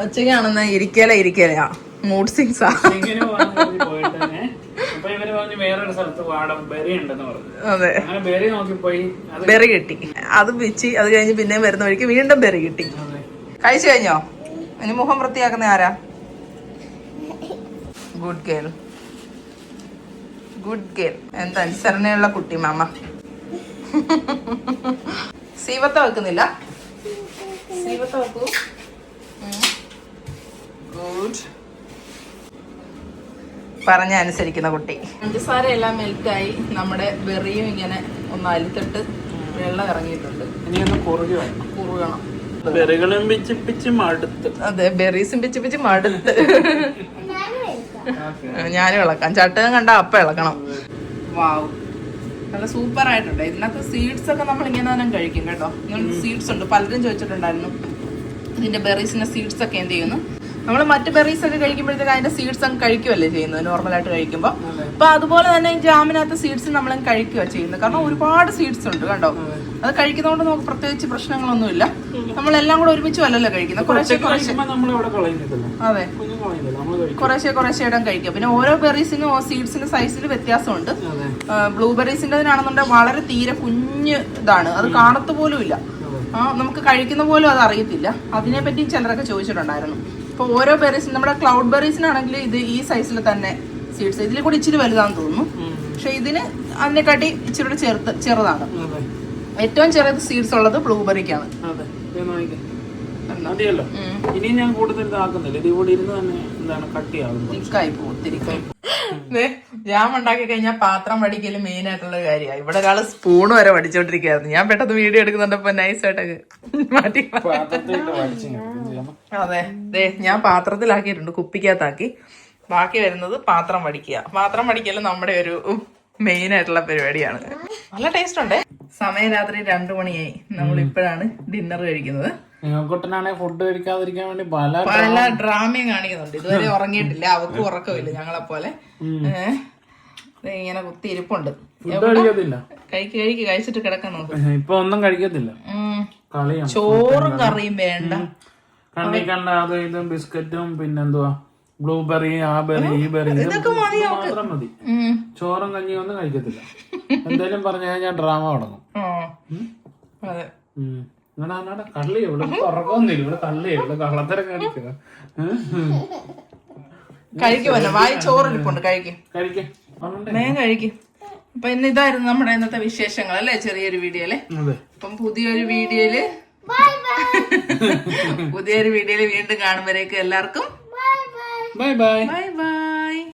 ഒച്ചയ്ക്കാണെന്ന് ഇരിക്കലയാ മൂഡ് സിങ്സാ. അതെ, ബെറി കിട്ടി. അത് പിച്ചി. അത് കഴിഞ്ഞ് പിന്നെ വരുന്ന വഴിക്ക് വീണ്ടും ബെറി കിട്ടി. കഴിച്ചു കഴിഞ്ഞോ? ഇനി മുഖം വൃത്തിയാക്കുന്ന ആരാ? Good girl, good girl. എന്താ അനുസരണയുള്ള കുട്ടി മാമ. സീവത്ത വെക്കുന്നില്ല? സീവത്ത വെക്കൂ. ഗുഡ്. പറഞ്ഞ അനുസരിക്കുന്ന കുട്ടി. പഞ്ചസാര എല്ലാം മെൽറ്റായി. നമ്മുടെ വെറിയും ഇങ്ങനെ ഒന്ന് അലുത്തിട്ട് വെള്ളം ഇറങ്ങിയിട്ടുണ്ട്. ഇനി ഒന്ന് കുറുകണം. ബെറികളും പിച്ച് പിച്ച് മടുത്ത്. അതെ, ബെറീസും പിച്ച് പിച്ച് മടുത്ത്. ഞാനും ഇളക്കാം. ചട്ടകം കണ്ട അപ്പം ഇളക്കണം. വാവ്, നല്ല സൂപ്പർ ആയിട്ടുണ്ട്. ഇതിനകത്ത് സീഡ്സ് ഒക്കെ നമ്മൾ ഇങ്ങനെ തന്നെ കഴിക്കും കേട്ടോ. സീഡ്സ് ഉണ്ട്, പലരും ചോദിച്ചിട്ടുണ്ടായിരുന്നു ഇതിന്റെ ബെറീസിന്റെ സീഡ്സ് ഒക്കെ എന്ത് ചെയ്യുന്നു. നമ്മൾ മറ്റ് ബെറീസ് ഒക്കെ കഴിക്കുമ്പോഴത്തേക്ക് അതിന്റെ സീഡ്സ് അങ്ങ് കഴിക്കുമല്ലേ ചെയ്യുന്നത് നോർമലായിട്ട് കഴിക്കുമ്പോൾ. അപ്പൊ അതുപോലെ തന്നെ ഈ ജാമിനകത്ത് സീഡ്സ് നമ്മൾ കഴിക്കുക ചെയ്യുന്നത്. കാരണം ഒരുപാട് സീഡ്സ് ഉണ്ട് കണ്ടോ. അത് കഴിക്കുന്നതുകൊണ്ട് നമുക്ക് പ്രത്യേകിച്ച് പ്രശ്നങ്ങളൊന്നുമില്ല. നമ്മളെല്ലാം കൂടെ ഒരുമിച്ച് അല്ലല്ലോ കഴിക്കുന്നത്. കുറേശ്ശെ കുറേശ്ശെ. അതെ, കുറേശ്ശെ ഇടം കഴിക്കുക. പിന്നെ ഓരോ ബെറീസിനും സീഡ്സിന്റെ സൈസിൽ വ്യത്യാസമുണ്ട്. ബ്ലൂബെറീസിൻ്റെതിനാണെന്നുണ്ടെങ്കിൽ വളരെ തീരെ കുഞ്ഞ് ഇതാണ്, അത് കാണത്ത് പോലും ഇല്ല. നമുക്ക് കഴിക്കുന്ന പോലും അത് അറിയത്തില്ല. അതിനെപ്പറ്റി ചിലരൊക്കെ ചോദിച്ചിട്ടുണ്ടായിരുന്നു. ഇപ്പൊ ഓരോ ബെറീസിനും, നമ്മുടെ ക്ലൗഡ് ബെറീസിനാണെങ്കിൽ ഇത് ഈ സൈസിൽ തന്നെ സീഡ്സ്, ഇതിൽ കൂടി ഇച്ചിരി വലുതാന്ന് തോന്നുന്നു. പക്ഷെ ഇതിന് അതിനെക്കാട്ടി ഇച്ചിരി ചെറുതാണ്. ഏറ്റവും ചെറിയ സീഡ്സ് ഉള്ളത് ബ്ലൂബെറിക്കാണ്. ഇനി ഞാൻ കൂടുതൽ ഇതാക്കുന്നില്ല, ഇത് കൂടി ഇരുന്ന് തന്നെ എന്താണ് കട്ടിയാകും, തിരിക്കായി പോകും. ജാം ഉണ്ടാക്കി കഴിഞ്ഞാൽ പാത്രം വടിക്കല് മെയിൻ ആയിട്ടുള്ള കാര്യമാണ്. ഇവിടെ ഒരാള് സ്പൂണ് വരെ വടിച്ചോണ്ടിരിക്കുകയായിരുന്നു. ഞാൻ പെട്ടെന്ന് വീഡിയോ എടുക്കുന്നുണ്ടപ്പോ നൈസായിട്ടൊക്കെ മാറ്റി. അതെ, ഞാൻ പാത്രത്തിലാക്കിയിട്ടുണ്ട്, കുപ്പിക്കകത്താക്കി. ബാക്കി വരുന്നത് പാത്രം വടിക്കുക. പാത്രം വടിക്കല് നമ്മുടെ ഒരു മെയിൻ ആയിട്ടുള്ള പരിപാടിയാണ്. നല്ല ടേസ്റ്റ് ഉണ്ട്. സമയം രാത്രി 2 മണിയായി. നമ്മൾ ഇപ്പോഴാണ് ഡിന്നർ കഴിക്കുന്നത്. കുട്ടനാണെങ്കിൽ ഫുഡ് കഴിക്കാതിരിക്കാൻ വേണ്ടി പല ഡ്രാമയും കാണിക്കുന്നുണ്ട്. ഇതുവരെ ഉറങ്ങിയിട്ടില്ല, അവക്കും ഉറക്കമില്ല ഞങ്ങളെ പോലെ. ഇങ്ങനെ കുത്തി ഇരിപ്പുണ്ട്. കഴിച്ചിട്ട് കിടക്കാൻ നോക്കും. ഇപ്പൊ ഒന്നും കഴിക്കത്തില്ല, ചോറും കറിയും വേണ്ട. കണ്ണി കണ്ട അത് ഇതും ബിസ്ക്കറ്റും പിന്നെന്തുവാ ബ്ലൂബെറി, ആ ബെറി, ഈ ബെറി, ഇതൊക്കെ മാത്രം മതി. ചോറും കഞ്ഞിയും ഒന്നും കഴിക്കത്തില്ല. എന്തേലും പറഞ്ഞു കഴിഞ്ഞാൽ ഡ്രാമ തുടങ്ങും. അതെ, കള്ളി ഇവിടെ ഉറക്കൊന്നുമില്ല, ഇവിടെ കള്ളി ഇവിടെ കള്ളത്തരം കാണിക്കുക. കഴിക്കുമല്ലോ, വായി ചോറിരിപ്പുണ്ട്. കഴിക്കും കഴിക്കും. അപ്പൊ ഇന്ന് ഇതായിരുന്നു നമ്മുടെ ഇന്നത്തെ വിശേഷങ്ങൾ അല്ലേ, ചെറിയൊരു വീഡിയോ അല്ലേ. അപ്പം പുതിയൊരു വീഡിയോയില് വീണ്ടും കാണുമ്പോഴേക്കും എല്ലാവർക്കും ബൈ ബൈ. Bye bye.